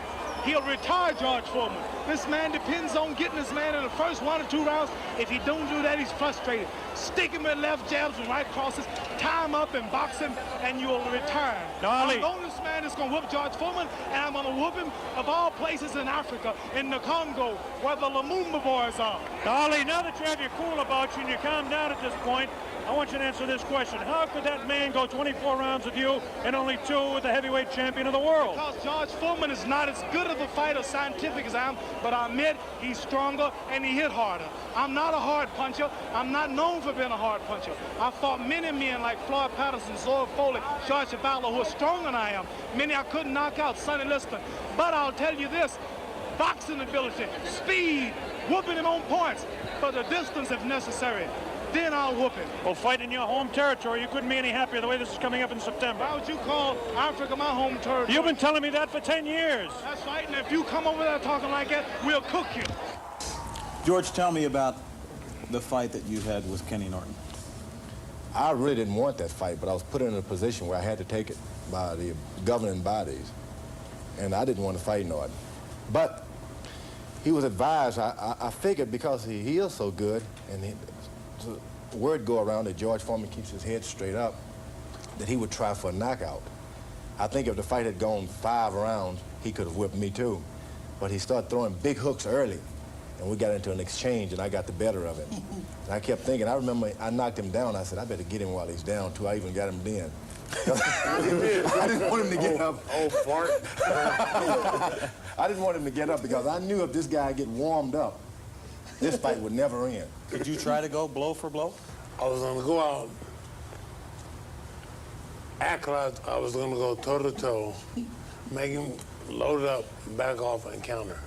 he'll retire George Foreman. This man depends on getting this man in the first 1 or 2 rounds. If he don't do that, he's frustrated. Stick him with left jabs and right crosses, tie him up and box him, and you'll retire. I'm the only man that's going to whoop George Foreman, and I'm going to whoop him of all places in Africa, in the Congo, where the Lumumba boys are. Ali, now that you have your cool about you and you calm down at this point, I want you to answer this question. How could that man go 24 rounds with you and only 2 with the heavyweight champion of the world? Because George Foreman is not as good of a fighter scientific as I am, but I admit he's stronger and he hit harder. I'm not a hard puncher. I'm not known for being a hard puncher. I fought many men like Floyd Patterson, Zoe Foley, George Chuvalo, who are stronger than I am. Many I couldn't knock out, Sonny Liston. But I'll tell you this, boxing ability, speed, whooping him on points, for the distance if necessary. Then I'll whoop him. Well, fight in your home territory. You couldn't be any happier the way this is coming up in September. Why would you call Africa my home territory? You've been telling me that for 10 years. That's right, and if you come over there talking like that, we'll cook you. George, tell me about the fight that you had with Kenny Norton. I really didn't want that fight, but I was put in a position where I had to take it by the governing bodies. And I didn't want to fight Norton. But he was advised, I figured because he is so good, and the word go around that George Foreman keeps his head straight up, that he would try for a knockout. I think if the fight had gone 5 rounds, he could have whipped me too. But he started throwing big hooks early, and we got into an exchange, and I got the better of him. And I kept thinking, I remember I knocked him down. I said, I better get him while he's down, too. I even got him then. I didn't want him to get up. Oh, fart. I didn't want him to get up because I knew if this guy get warmed up, this fight would never end. Did you try to go blow for blow? I was going to go out, act like I was going to go toe-to-toe, make him load up, back off, and counter,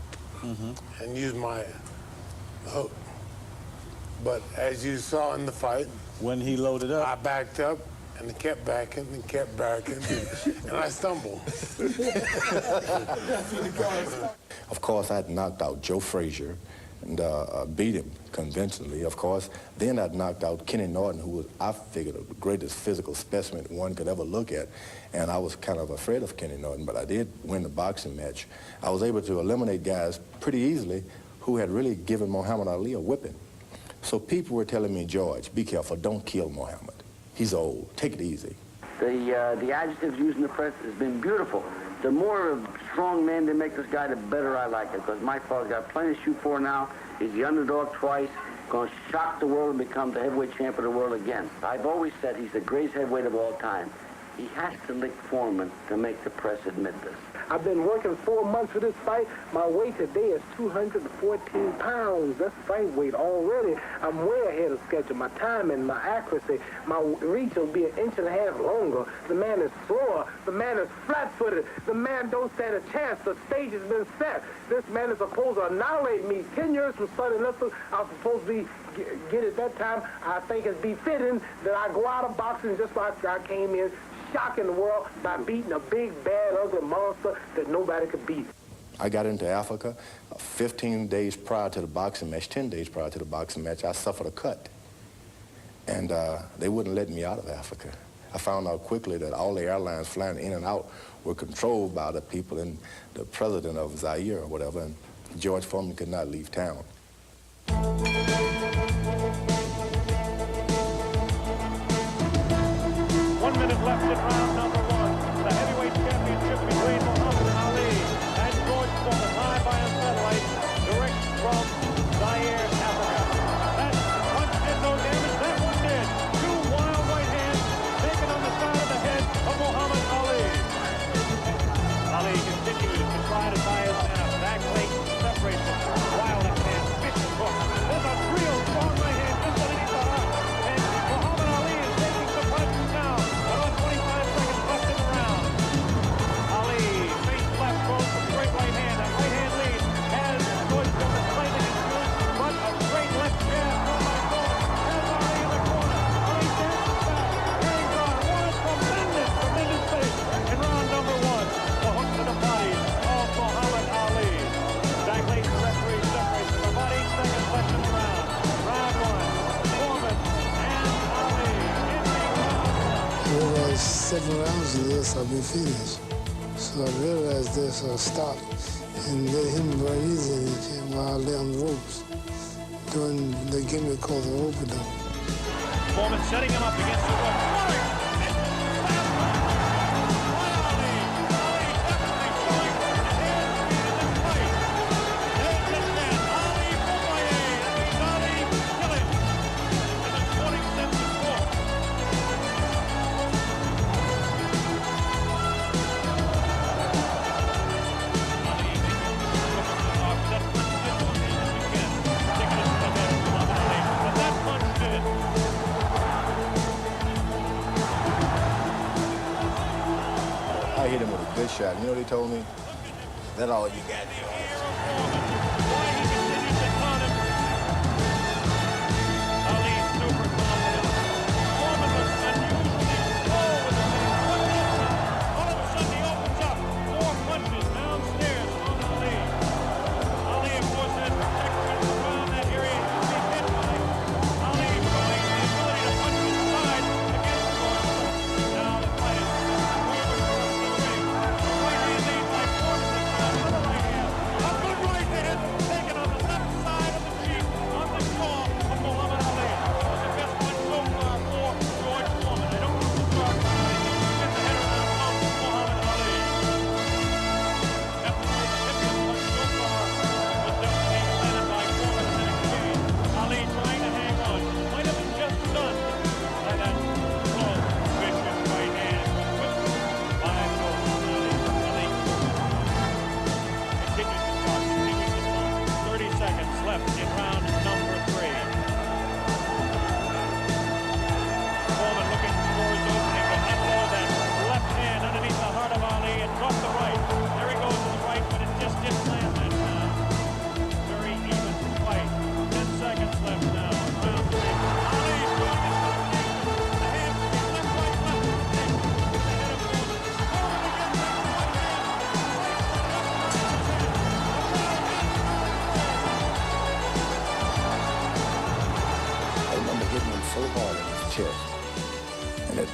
and use my hook. But as you saw in the fight, when he loaded up, I backed up and kept backing and kept backing, and I stumbled. Of course, I had knocked out Joe Frazier, and beat him convincingly, of course. Then I knocked out Ken Norton, who was, I figured, the greatest physical specimen one could ever look at. And I was kind of afraid of Ken Norton, but I did win the boxing match. I was able to eliminate guys pretty easily who had really given Muhammad Ali a whipping. So people were telling me, George, be careful, don't kill Muhammad. He's old, take it easy. The adjectives used in the press has been beautiful. The more strong man they make this guy, the better I like it, because my father's got plenty to shoot for now. He's the underdog twice, going to shock the world and become the heavyweight champion of the world again. I've always said he's the greatest heavyweight of all time. He has to lick Foreman to make the press admit this. I've been working 4 months for this fight. My weight today is 214 pounds. That's fight weight already. I'm way ahead of schedule. My timing, my accuracy, my reach will be 1.5 inches longer. The man is slower. The man is flat-footed. The man don't stand a chance. The stage has been set. This man is supposed to annihilate me. 10 years from Sunday Lipton, I was supposed to get at that time. I think it's befitting that I go out of boxing just like I came in, shocking the world by beating a big, bad, ugly monster that nobody could beat. I got into Africa 15 days prior to the boxing match, 10 days prior to the boxing match. I suffered a cut, and they wouldn't let me out of Africa. I found out quickly that all the airlines flying in and out were controlled by the people and the president of Zaire or whatever, and George Foreman could not leave town. 1 minute left in round number 1. The heavyweight championship between Muhammad Ali and George Foreman, live by a satellite, direct from Zaire, Africa. That punch did no damage. That one did. 2 wild right hands taken on the side of the head of Muhammad Ali. Ali continues to try to tie his man up. Back leg separates him. Wild left hand, vicious hook. There's a real strong right hand just underneath the heart. And Muhammad Ali is taking some punches now. About 25 seconds left in the round. Ali, face left, goes for straight right hand. That right hand lead has George Foreman slightly confused, but a straight left jab from by Foreman has Ali in the corner. Ali dances back, hangs on. What a tremendous finish in round number 1. The hook to the body of Muhammad Ali. Back late, the referee separates them. About 8 seconds left in the round. Round 1, Foreman and Ali. There was 7 rounds of this, I'll be finished. So I realized this, I stopped and let him run easy while I lay on the ropes. They gave me a call the rope-a-dope. Foreman setting him up against the rope. I hit him with a good shot. You know what he told me? That's all you got. Up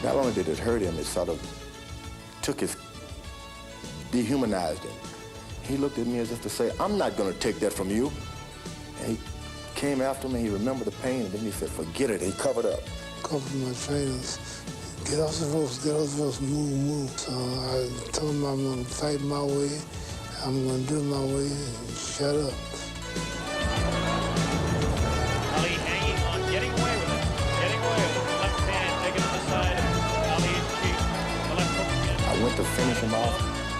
Not only did it hurt him, it sort of dehumanized him. He looked at me as if to say, I'm not going to take that from you. And he came after me, he remembered the pain, and then he said, forget it. He covered up. A couple of my trainers, get off the ropes, move, move. So I told him I'm going to fight my way, I'm going to do it my way, and shut up. Ali hanging on, getting away with it. Getting away with it. Left hand taken to the side of Ali's cheek. The left hook. I went to finish him off.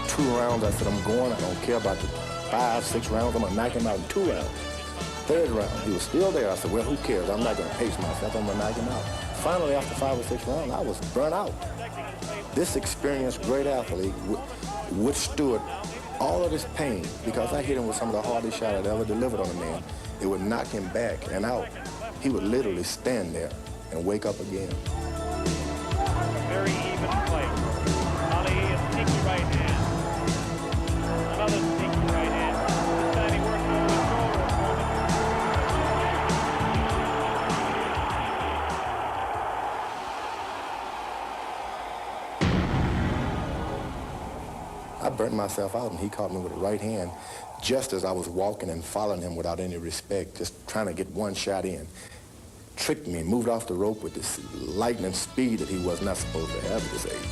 2 rounds, I said, I'm going. I don't care about the 5, 6 rounds. I'm going to knock him out in 2 rounds. 3rd round, he was still there. I said, well, who cares? I'm not going to pace myself. I'm going to knock him out. Finally, after 5 or 6 rounds, I was burnt out. This experienced great athlete withstood all of this pain because I hit him with some of the hardest shots I'd ever delivered on a man. It would knock him back and out. He would literally stand there and wake up again. Very even fight. Ali, a sneaky right hand. Another sneaky right hand. This time he worked over the shoulder. I burnt myself out, and he caught me with a right hand just as I was walking and following him without any respect, just trying to get one shot in. Tricked me, moved off the rope with this lightning speed that he was not supposed to have at his age.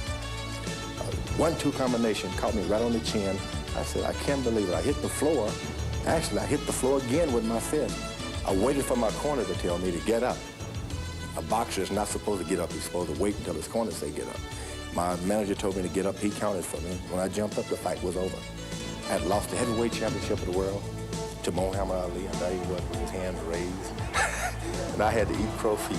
1-2 combination caught me right on the chin. I said, I can't believe it. I hit the floor. Actually, I hit the floor again with my fist. I waited for my corner to tell me to get up. A boxer is not supposed to get up. He's supposed to wait until his corner say get up. My manager told me to get up. He counted for me. When I jumped up, the fight was over. I had lost the heavyweight championship of the world to Muhammad Ali, and there he was with his hands raised. And I had to eat crow feet.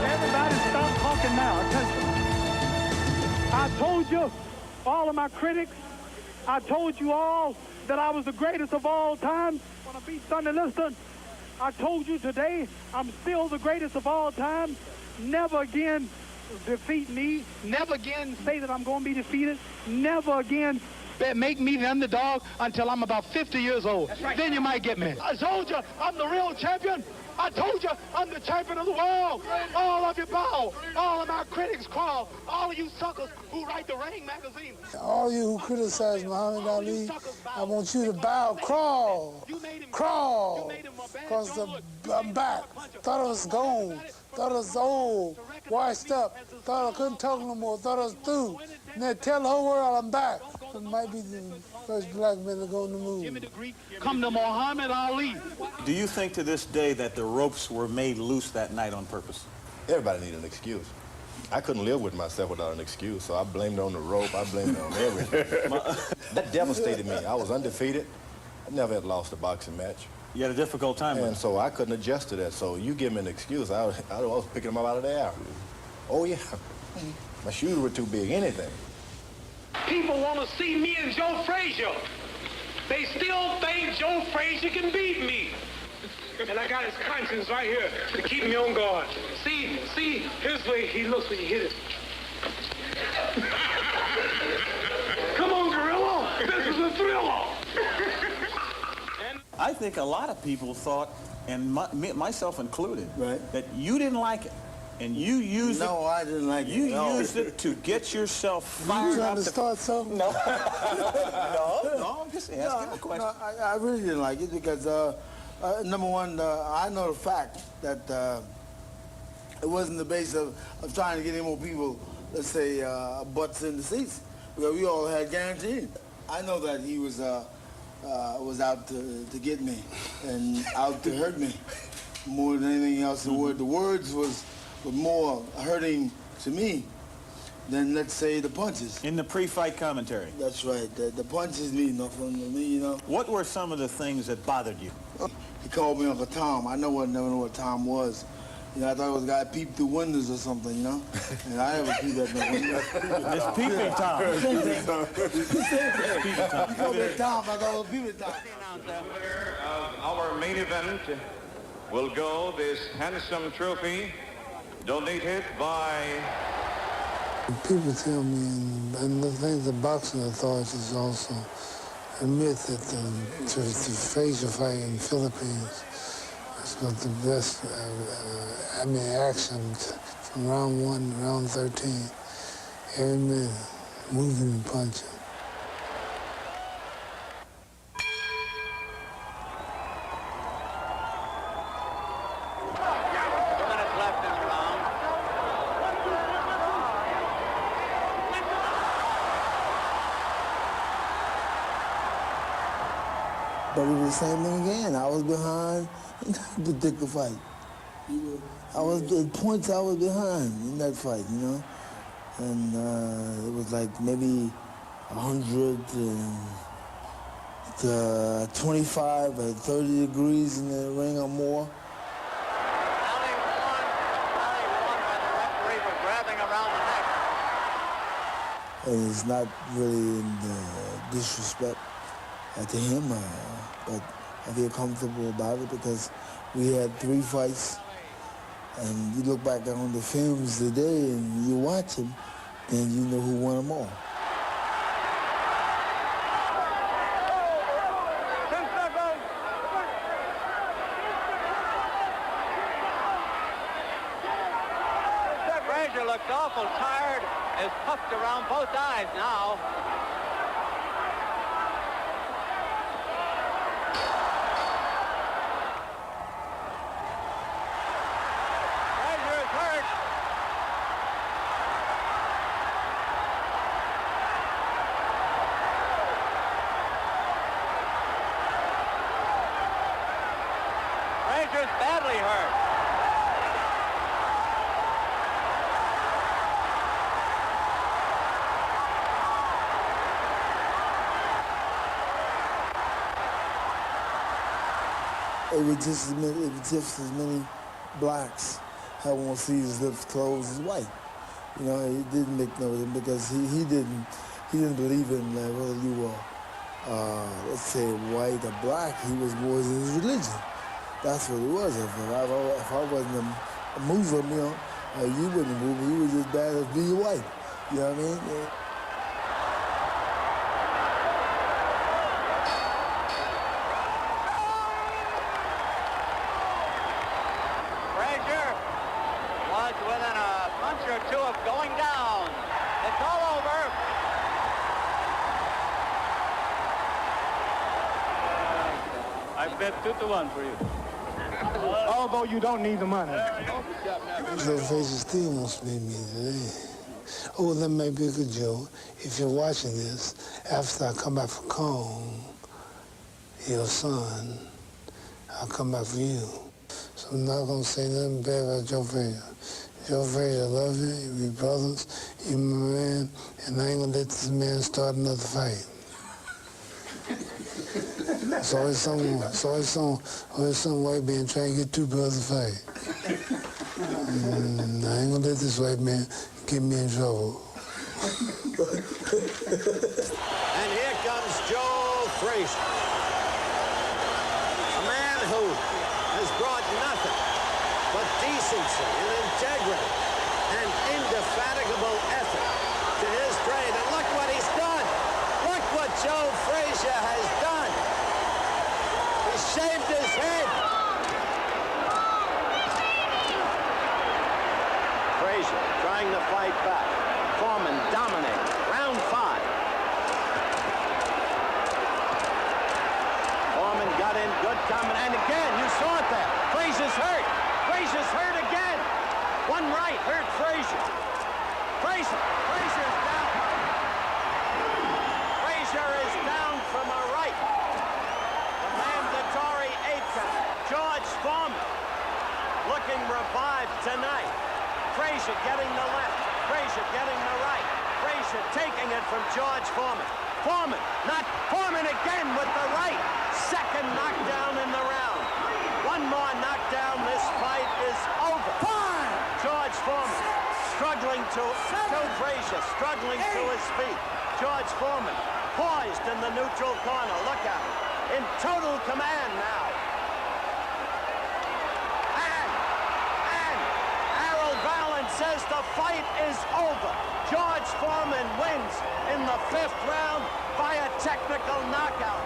Everybody stop talking now. Attention. I told you, all of my critics, I told you all that I was the greatest of all time when I beat Sonny Liston. I told you today I'm still the greatest of all time. Never again defeat me. Never again say that I'm going to be defeated. Never again make me the underdog until I'm about 50 years old. Right. Then you might get me. I told you I'm the real champion. I told you I'm the champion of the world. All of you bow. All of my critics crawl. All of you suckers who write the Ring magazine. All you who criticize Muhammad Ali, I want you to bow, crawl, because I'm back. Thought I was gone, thought I was old, washed up, thought I couldn't talk no more, thought I was through. And then tell the whole world I'm back. It might be the first black man to go on the moon. Come to Muhammad Ali. Do you think to this day that the ropes were made loose that night on purpose? Everybody needed an excuse. I couldn't live with myself without an excuse, so I blamed it on the rope, I blamed it on everything. That devastated me. I was undefeated. I never had lost a boxing match. You had a difficult time with it. And so I couldn't adjust to that, so you give me an excuse, I was picking them up out of the air. Oh yeah, my shoes were too big, anything. People want to see me and Joe Frazier. They still think Joe Frazier can beat me. And I got his conscience right here to keep me on guard. See, here's the way he looks when you hit it. Come on, gorilla. This is a thriller. I think a lot of people thought, and myself included, that you didn't like it. And you used it. No, I didn't like it. You used it to get yourself fired up. You trying to start something? No. No, I'm just asking a question. No, I really didn't like it because, number one, I know the fact that it wasn't the base of trying to get any more people, let's say, butts in the seats, because we all had guaranteed. I know that he was out to get me and out to hurt me more than anything else. The words was more hurting to me than, let's say, the punches. In the pre-fight commentary. That's right. The punches mean nothing to me, you know. What were some of the things that bothered you? He called me Uncle Tom. I never knew what Tom was. You know, I thought it was a guy peeped through windows or something, you know. And I never peeped at no window. It's peeping Tom. He called me Tom. I thought it was peeping Tom. Our main event will go this handsome trophy donated by... People tell me, and the things the boxing authorities also, admit that the Frazier fight in the Philippines was one of the best, action from round 1 to round 13. Every minute, moving and punching. But it was the same thing again. I was behind in that particular fight. I was at points I was behind in that fight, you know. And it was like maybe 125 or 30 degrees in the ring or more. Alley won by the referee for grabbing around the neck. And it's not really in disrespect to him, but I feel comfortable about it because we had 3 fights, and you look back on the films today and you watch them, then you know who won them all. Frazier looks awful tired, is puffed around both eyes now. Frazier's badly hurt. It was just as many blacks had on his lips closed as white. You know, it didn't make no difference because he didn't believe in whether you were let's say white or black. He was more in his religion. That's what it was. If I wasn't a Muslim, you know, you wouldn't move. You was as bad as being white. You know what I mean? Yeah. Frazier was within a punch or two of going down. It's all over. I bet 2-1 for you. Although you don't need the money. So Frazier still wants to meet me today. Oh, that may be a good joke. If you're watching this, after I come back from Kong, your son, I'll come back for you. So I'm not going to say nothing bad about Joe Frazier. Joe Frazier, I love you. We brothers. You my man. And I ain't going to let this man start another fight. It's always some white man trying to get 2 brothers to fight. I ain't gonna let this white man get me in trouble. And here comes Joe Frazier, a man who has brought nothing but decency and integrity and indefatigable effort to his trade. And look what he's done. Look what Joe Frazier has done. He shaved his head. Frazier trying to fight back. Foreman dominating. Round 5. Foreman got in good coming. And again, you saw it there. Frazier's hurt. Frazier's hurt again. One right hurt Frazier. Frazier's down. Frazier is down from a right. The mandatory 8-count. George Foreman looking revived tonight. Frazier getting the left. Frazier getting the right. Frazier taking it from George Foreman. Foreman again with the right. Second knockdown in the round. One more knockdown. This fight is over. George Foreman struggling to Frazier, struggling to his feet. George Foreman poised in the neutral corner. Look at him. In total command now. And Harold Vallon says to the fight is over. George Foreman wins in the 5th round by a technical knockout.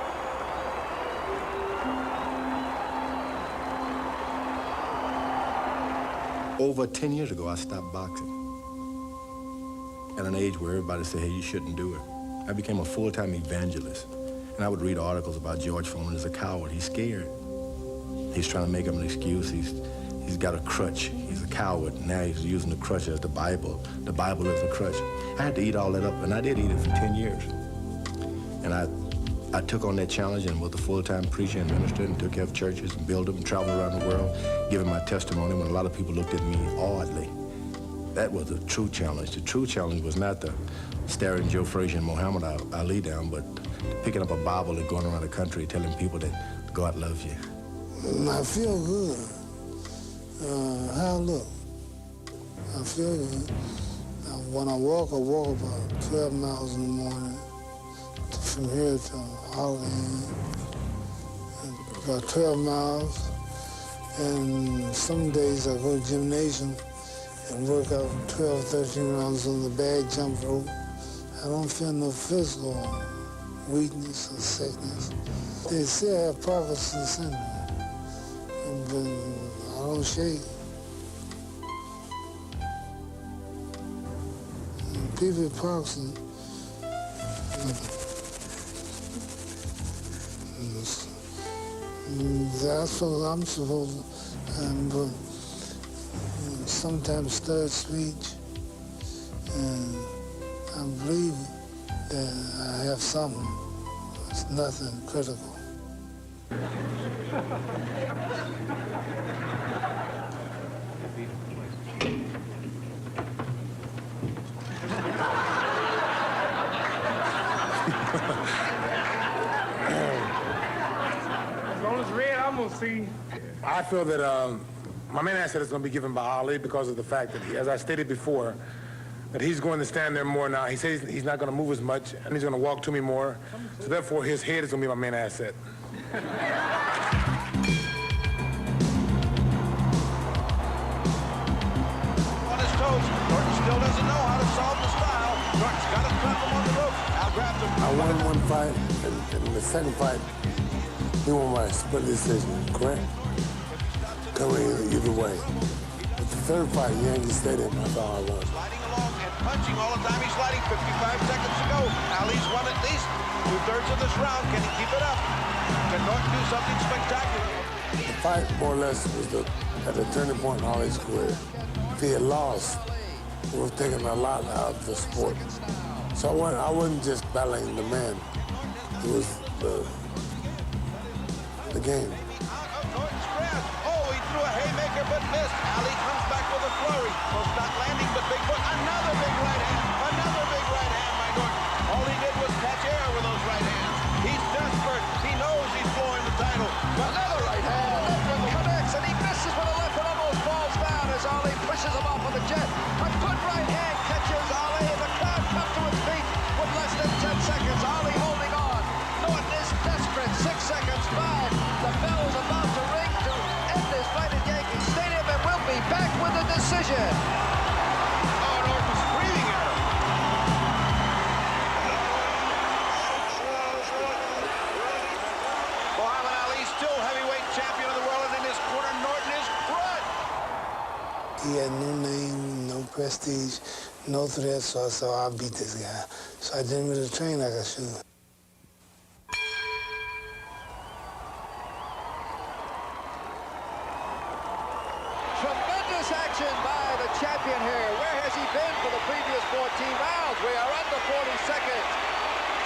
Over 10 years ago, I stopped boxing. At an age where everybody said, hey, you shouldn't do it. I became a full-time evangelist. And I would read articles about George Foreman as a coward. He's scared. He's trying to make up an excuse. He's got a crutch. He's a coward. Now he's using the crutch as the Bible. The Bible is a crutch. I had to eat all that up, and I did eat it for 10 years. And I took on that challenge and was a full-time preacher and minister and took care of churches and built them and traveled around the world, giving my testimony when a lot of people looked at me oddly. That was the true challenge. The true challenge was not the staring Joe Frazier and Muhammad Ali down, but picking up a Bible and going around the country telling people that God loves you. I feel good. How I look? I feel good. When I walk about 12 miles in the morning from here to Hollywood. About 12 miles. And some days I go to gymnasium and work out 12, 13 rounds on the bag jump rope. I don't feel no physical weakness or sickness. They say I have Parkinson's syndrome, but I don't shake. And people with Parkinson's, that's what I'm supposed to, sometimes slurred speech, and I believe that I have something. It's nothing critical. As long as red, I'm gonna see. I feel that my main asset is going to be given by Ali because of the fact that, as I stated before, that he's going to stand there more now. He says he's not going to move as much, and he's going to walk to me more. So therefore, his head is going to be my main asset. On his toes. Norton still doesn't know how to solve the style. Norton's got to trap him on the rope. Al grabs him. I won one fight, and in the second fight, he won my split decision, correct? Coming either way. But the third fight, Yankee Stadium, I thought I won. Sliding along and punching all the time he's sliding. 55 seconds to go. Ali's won at least 2/3 of this round. Can he keep it up? Can Norton do something spectacular? The fight, more or less, was at the turning point in Ali's career. If he had lost, it would have taken a lot out of the sport. So I wasn't just battling the man. It was the game. Norton's grasp. Oh, he threw a haymaker but missed. Ali comes back with a flurry. Well, not landing, but big foot. Another big right hand. Another big right hand by Norton. All he did was catch air with those right hands. He's desperate. He knows he's blowing the title. But another right hand. The left one connects, and he misses with a left and almost falls down as Ali pushes him off on the jet. A good right hand catches Ali, and the crowd comes to its feet with less than 10 seconds. Ali holding on. Norton is desperate. 6 seconds, 5. The bell is about to ring to end this fight at Yankee Stadium, and we'll be back with a decision. Oh, Norton's breathing at him. Muhammad Ali, still heavyweight champion of the world, and in his corner, Norton is crushed. He had no name, no prestige, no threat, so I said, I'll beat this guy. So I didn't really train like I should. Tremendous action by the champion here. Where has he been for the previous 14 rounds? We are under 40 seconds.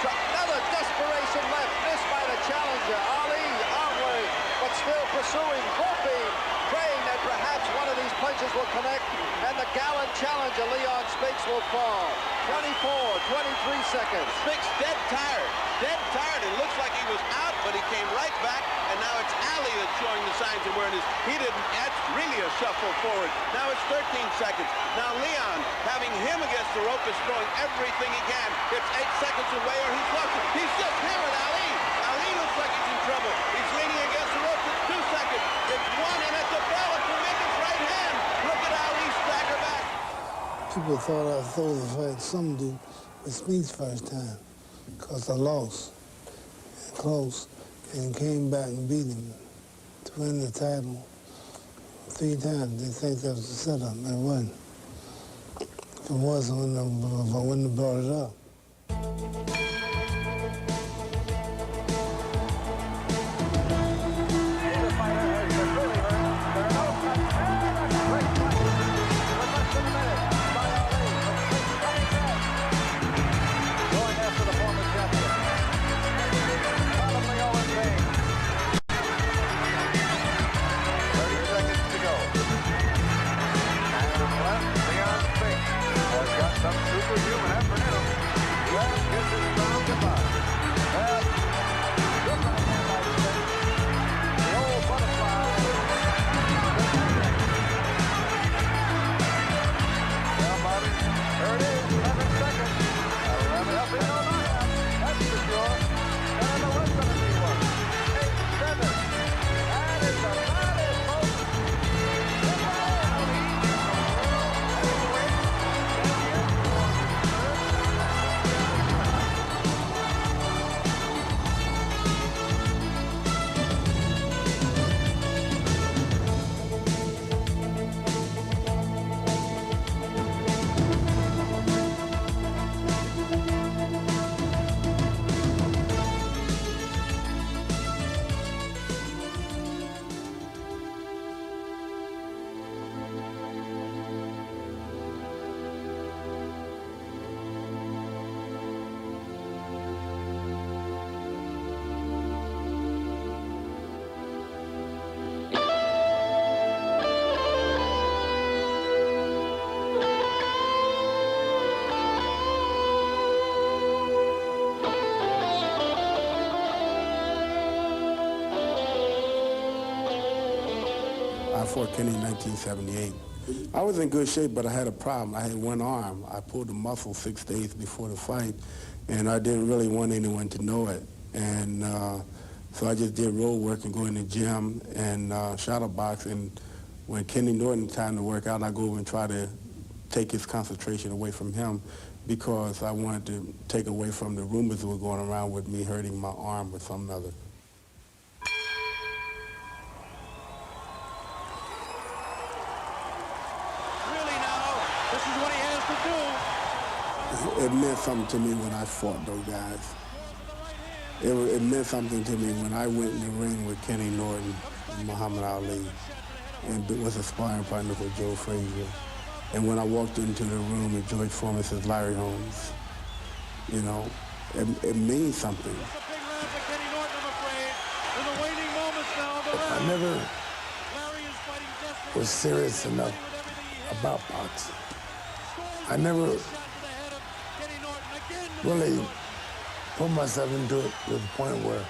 Another desperation left, missed by the challenger. Ali onward, but still pursuing, hoping, praying that perhaps one of these punches will connect and the gallant challenger, Leon Spinks, will fall. 24, 23 seconds. Spinks dead tired. Dead tired. It looks like he was out, but he came right back, and now it's Ali that's showing the signs of where it is. He didn't. That's really a shuffle forward. Now it's 13 seconds. Now Leon, having him against the rope, is throwing everything he can. It's 8 seconds away, or he's lost it. He's just hammered Ali. Ali looks like he's in trouble. He's leaning against the rope. It's 2 seconds. It's 1, and at the bell, a tremendous right hand. Look at Ali stagger back. People thought I stole the fight. Some do, with Speed's first time, because I lost close and came back and beat him to win the title 3 times. They think that was a setup. It wasn't. If it was, I wouldn't have brought it up. I fought Kenny in 1978. I was in good shape, but I had a problem. I had one arm. I pulled a muscle 6 days before the fight, and I didn't really want anyone to know it. And so I just did road work and go in the gym and shadow box. And when Kenny Norton time to work out, I go over and try to take his concentration away from him because I wanted to take away from the rumors that were going around with me hurting my arm or something other. It meant something to me when I fought those guys. It meant something to me when I went in the ring with Kenny Norton and Muhammad Ali and was a sparring partner for Joe Frazier. And when I walked into the room and George Foreman says, Larry Holmes, you know, it means something. I never was serious enough about boxing. I never really put myself into it to the point where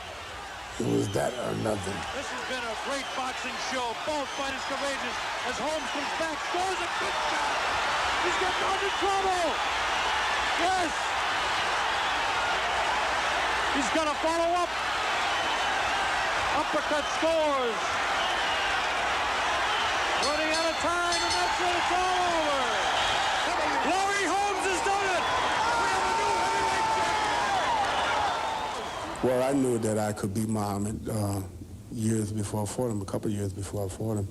it was that or nothing. This has been a great boxing show. Both fighters courageous as Holmes comes back, scores a good shot. He's got into trouble. Yes. He's going to follow up. Uppercut scores. Running out of time, and that's it. It's all over. Larry Holmes has done it. Well, I knew that I could beat Muhammad years before I fought him, a couple of years before I fought him,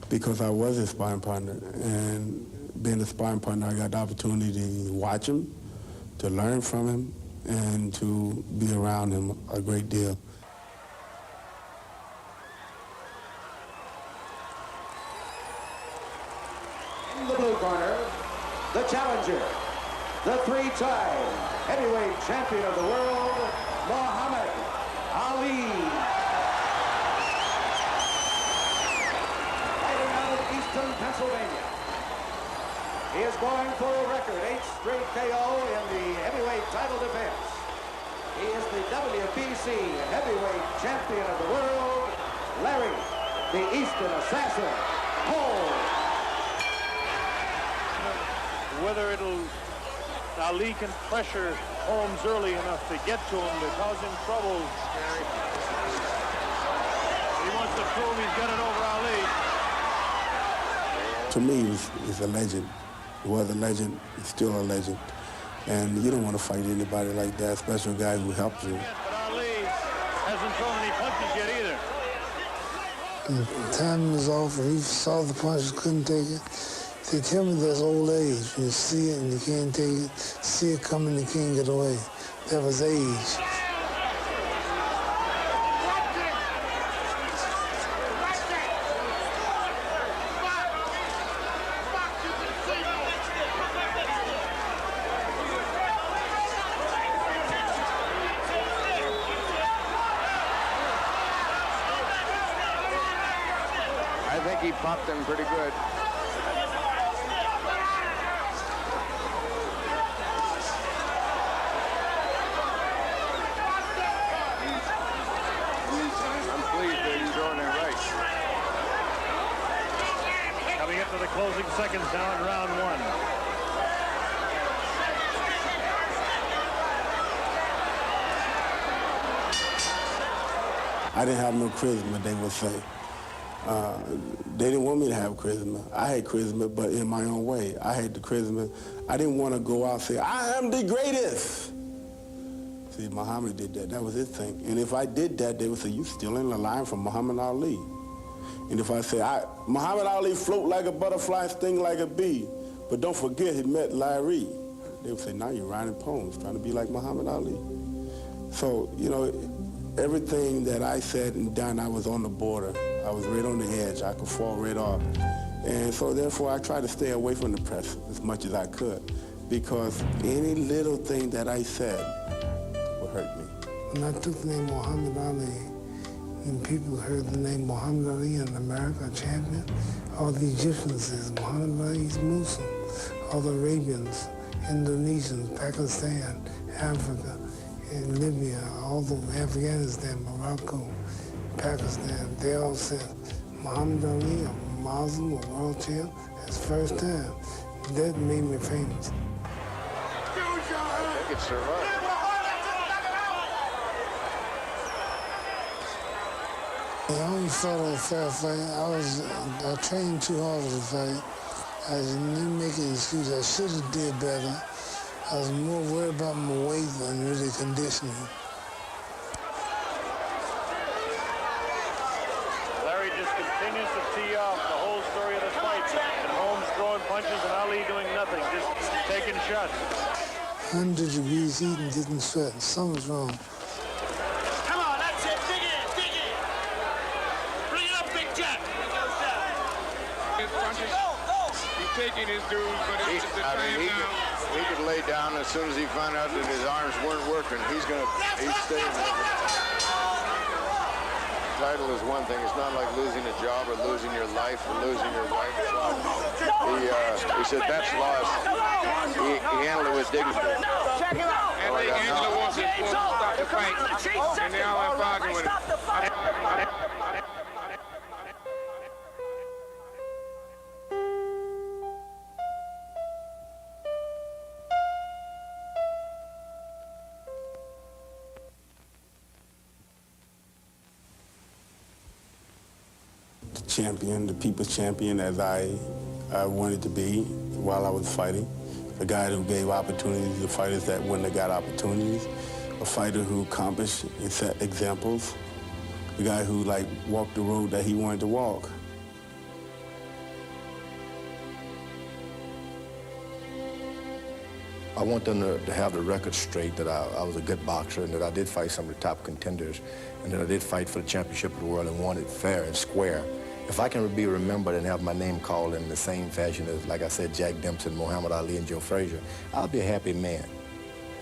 because I was his sparring partner. And being a sparring partner, I got the opportunity to watch him, to learn from him, and to be around him a great deal. In the blue corner, the challenger, the 3-time heavyweight champion of the world, Muhammad Ali. Fighting out of Easton, Pennsylvania. He is going for a record 8 straight KO in the heavyweight title defense. He is the WBC heavyweight champion of the world, Larry, the Easton Assassin, Holmes. Whether Ali can pressure Holmes early enough to get to him to cause him trouble. He wants to prove he's got it over Ali. To me, he's a legend. He was a legend, he's still a legend. And you don't want to fight anybody like that, especially a guy who helped you. But Ali hasn't thrown any punches yet either. The time was off, and he saw the punches, couldn't take it. They tell me that's old age. You see it and you can't take it. See it coming, you can't get away. That was age. I think he popped him pretty good. I'm pleased that he's throwing it right. Coming up to the closing seconds now in round one. I didn't have no charisma, they would say. They didn't want me to have charisma. I had charisma, but in my own way. I had the charisma. I didn't want to go out and say, I am the greatest. See, Muhammad did that. That was his thing. And if I did that, they would say, you stealing the line from Muhammad Ali. And if I say, Muhammad Ali float like a butterfly, sting like a bee, but don't forget he met Larry. They would say, now you're writing poems, trying to be like Muhammad Ali. So, you know, everything that I said and done, I was on the border. I was right on the edge. I could fall right off. And so therefore I tried to stay away from the press as much as I could, because any little thing that I said would hurt me. When I took the name Muhammad Ali, and people heard the name Muhammad Ali in America, champion, all the Egyptians says Muhammad Ali's Muslim, all the Arabians, Indonesians, Pakistan, Africa, in Libya, all the Afghanistan, Morocco, Pakistan, they all said Muhammad Ali, a Muslim, a world champ, his first time. That made me famous. They could survive. I always thought of a fair fight. I trained too hard for the fight. I didn't make an excuse. I should have did better. I was more worried about my weight than really conditioning. Larry just continues to tee off the whole story of the fight. And Holmes throwing punches and Ali doing nothing, just taking shots. 100 degrees heat and getting sweat. Something's wrong. Come on, that's it. Dig in, dig in. Bring it up, Big Jack. He's taking his dues, but it's the time now. He could lay down as soon as he found out that his arms weren't working. He's staying there. Title is one thing. It's not like losing a job or losing your life or losing your wife. He said that's lost. He handled it with dignity. And the Angela wants to stop the fight. And they all have bargained with him. Champion, the people's champion, as I wanted to be while I was fighting. A guy who gave opportunities to fighters that wouldn't have got opportunities. A fighter who accomplished and set examples. A guy who walked the road that he wanted to walk. I want them to have the record straight that I was a good boxer and that I did fight some of the top contenders and that I did fight for the championship of the world and won it fair and square. If I can be remembered and have my name called in the same fashion as, like I said, Jack Dempsey, Muhammad Ali, and Joe Frazier, I'll be a happy man.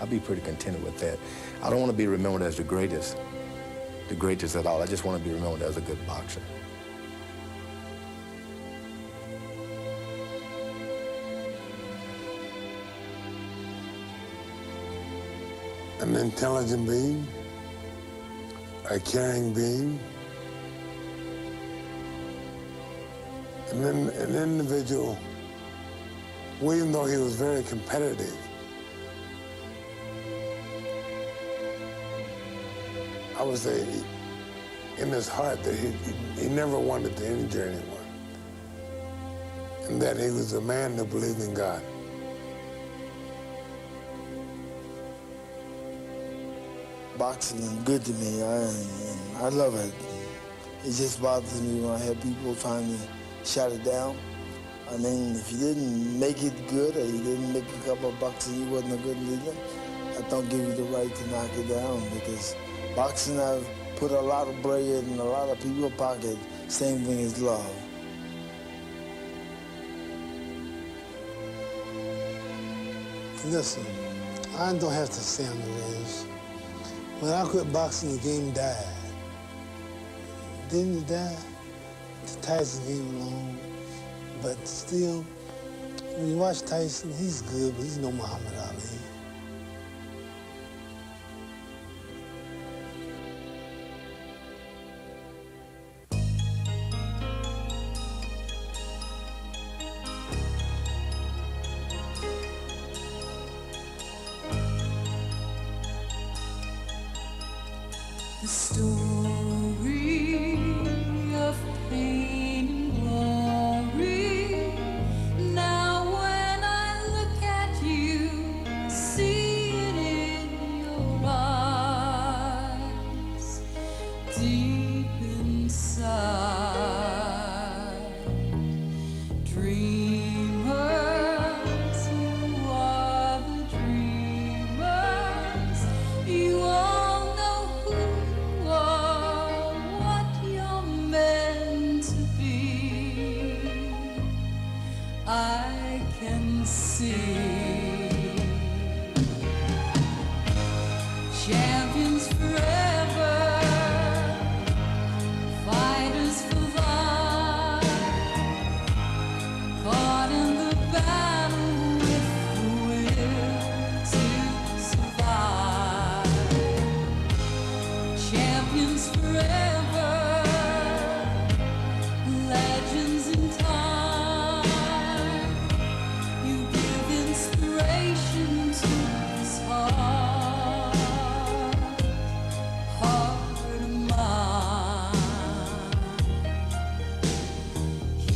I'll be pretty contented with that. I don't want to be remembered as the greatest at all. I just want to be remembered as a good boxer. An intelligent being, a caring being, an individual, even though he was very competitive, I would say in his heart that he never wanted to injure anyone, and that he was a man that believed in God. boxing is good to me. I love it. It just bothers me when I have people trying to shut it down. I mean, if you didn't make it good or you didn't make a couple of bucks and you wasn't a good leader, that don't give you the right to knock it down, because boxing have put a lot of bread in a lot of people's pocket. Same thing as love. Listen, I don't have to say on the range. When I quit boxing, the game died. Didn't it die? The Tyson came along. But still, when you watch Tyson, he's good, but he's no Muhammad Ali. The story of pain and glory. Now when I look at you, see it in your eyes, deep inside. Dreamers, you are the dreamers. You all know who you are, what you're meant to be. I can see champions forever, fighters for life, caught in the battle with the will to survive. Champions forever, legends in time. You give inspiration to this heart of mine.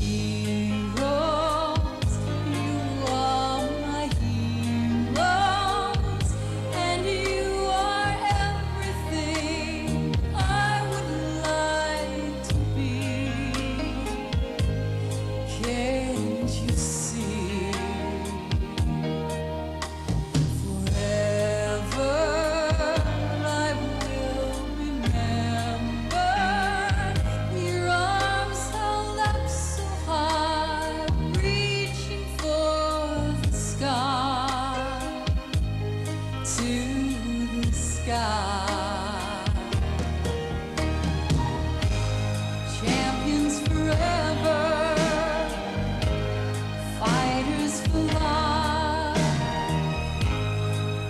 Heroes, you are my heroes, and you are everything I would like to be. Can't you see? Forever I will remember your arms held up so high, reaching for the sky, to the sky. Champions forever, fighters for life,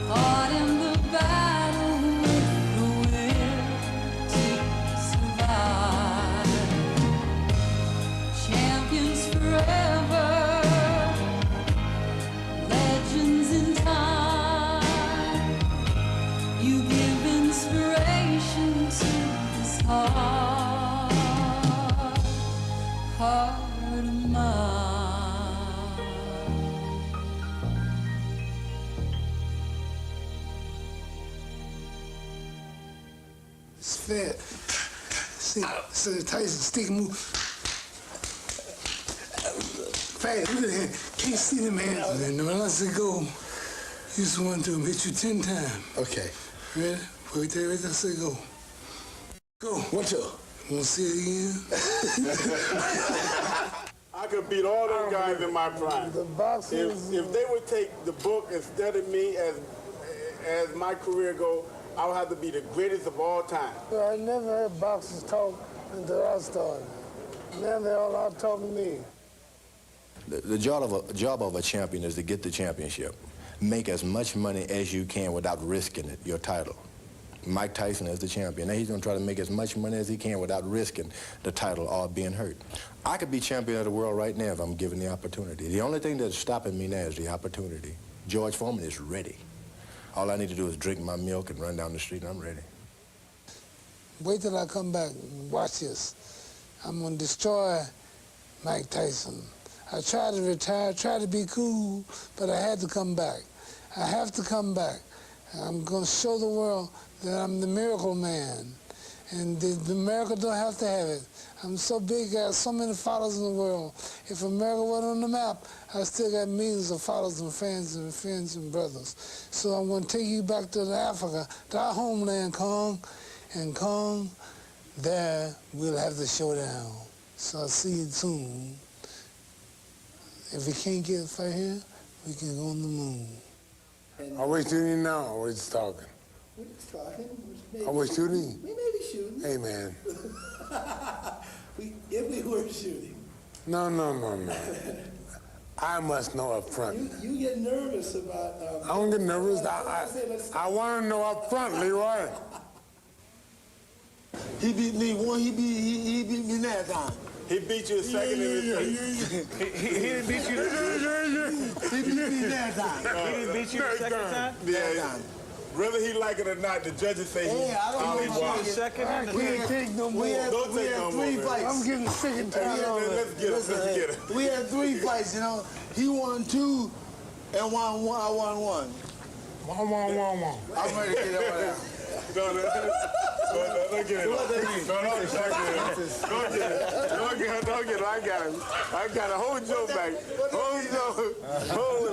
caught in the battle with the will to survive. Champions forever, legends in time. You give inspiration to this heart of mine. It's fair. See Tyson stick move. Fast, look at that. Can't see the man. And when I say go, you just want to hit you 10 times. Okay. Ready? Wait there, I say go. Go. 1, 2. Want to see it again? I could beat all those guys in my prime. The boxing. If they would take the book and study me as my career go, I would have to be the greatest of all time. I never heard boxers talk until I started. Now they're all out talking to me. The job of a champion is to get the championship. Make as much money as you can without risking it, your title. Mike Tyson is the champion. Now he's going to try to make as much money as he can without risking the title or being hurt. I could be champion of the world right now if I'm given the opportunity. The only thing that's stopping me now is the opportunity. George Foreman is ready. All I need to do is drink my milk and run down the street, and I'm ready. Wait till I come back and watch this. I'm going to destroy Mike Tyson. I tried to retire, tried to be cool, but I had to come back. I have to come back. I'm going to show the world that I'm the miracle man. And the miracle don't have to have it. I'm so big, I got so many followers in the world. If America wasn't on the map, I still got millions of followers and friends and brothers. So I'm going to take you back to Africa, to our homeland, Kong. And Kong, there we'll have the showdown. So I'll see you soon. If we can't get a fight here, we can go on the moon. Are we shooting now or are we just talking? We're just talking. Are we shooting? We may be shooting. Hey, man. If we were shooting. No. I must know up front. You get nervous about... I don't get nervous. I want to know up front, Leroy. He beat me one, he beat me that time. He beat you a second in his face. He didn't beat you He beat me that time. He didn't beat you the second time? Yeah. Whether he like it or not, the judges say hey, I don't know the second. We can't take no more. We had three fights. I'm getting sick and tired of it. Let's get it. We had 3 fights, you know. He won 2 and I won 1. 1. I'm ready to get over there. Don't get it. Don't get it. I got it. Hold Joe back. Hold Joe. Whoa.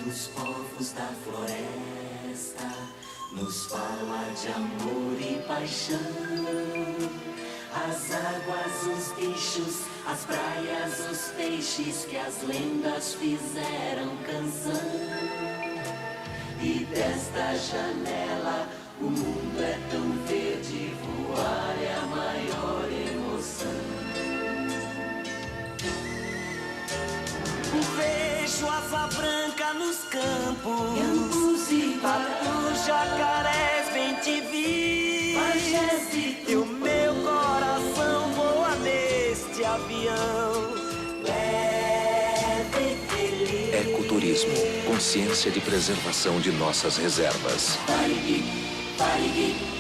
Dos povos da floresta nos fala de amor e paixão. As águas, os bichos, as praias, os peixes que as lendas fizeram canção. E desta janela o mundo é tão verde, voar é a maior emoção. Vejo asa branca nos campos e patos, jacarés, bem te vi. E o meu coração voa neste avião. Leve feliz. Ecoturismo, consciência de preservação de nossas reservas. Parigui, parigui.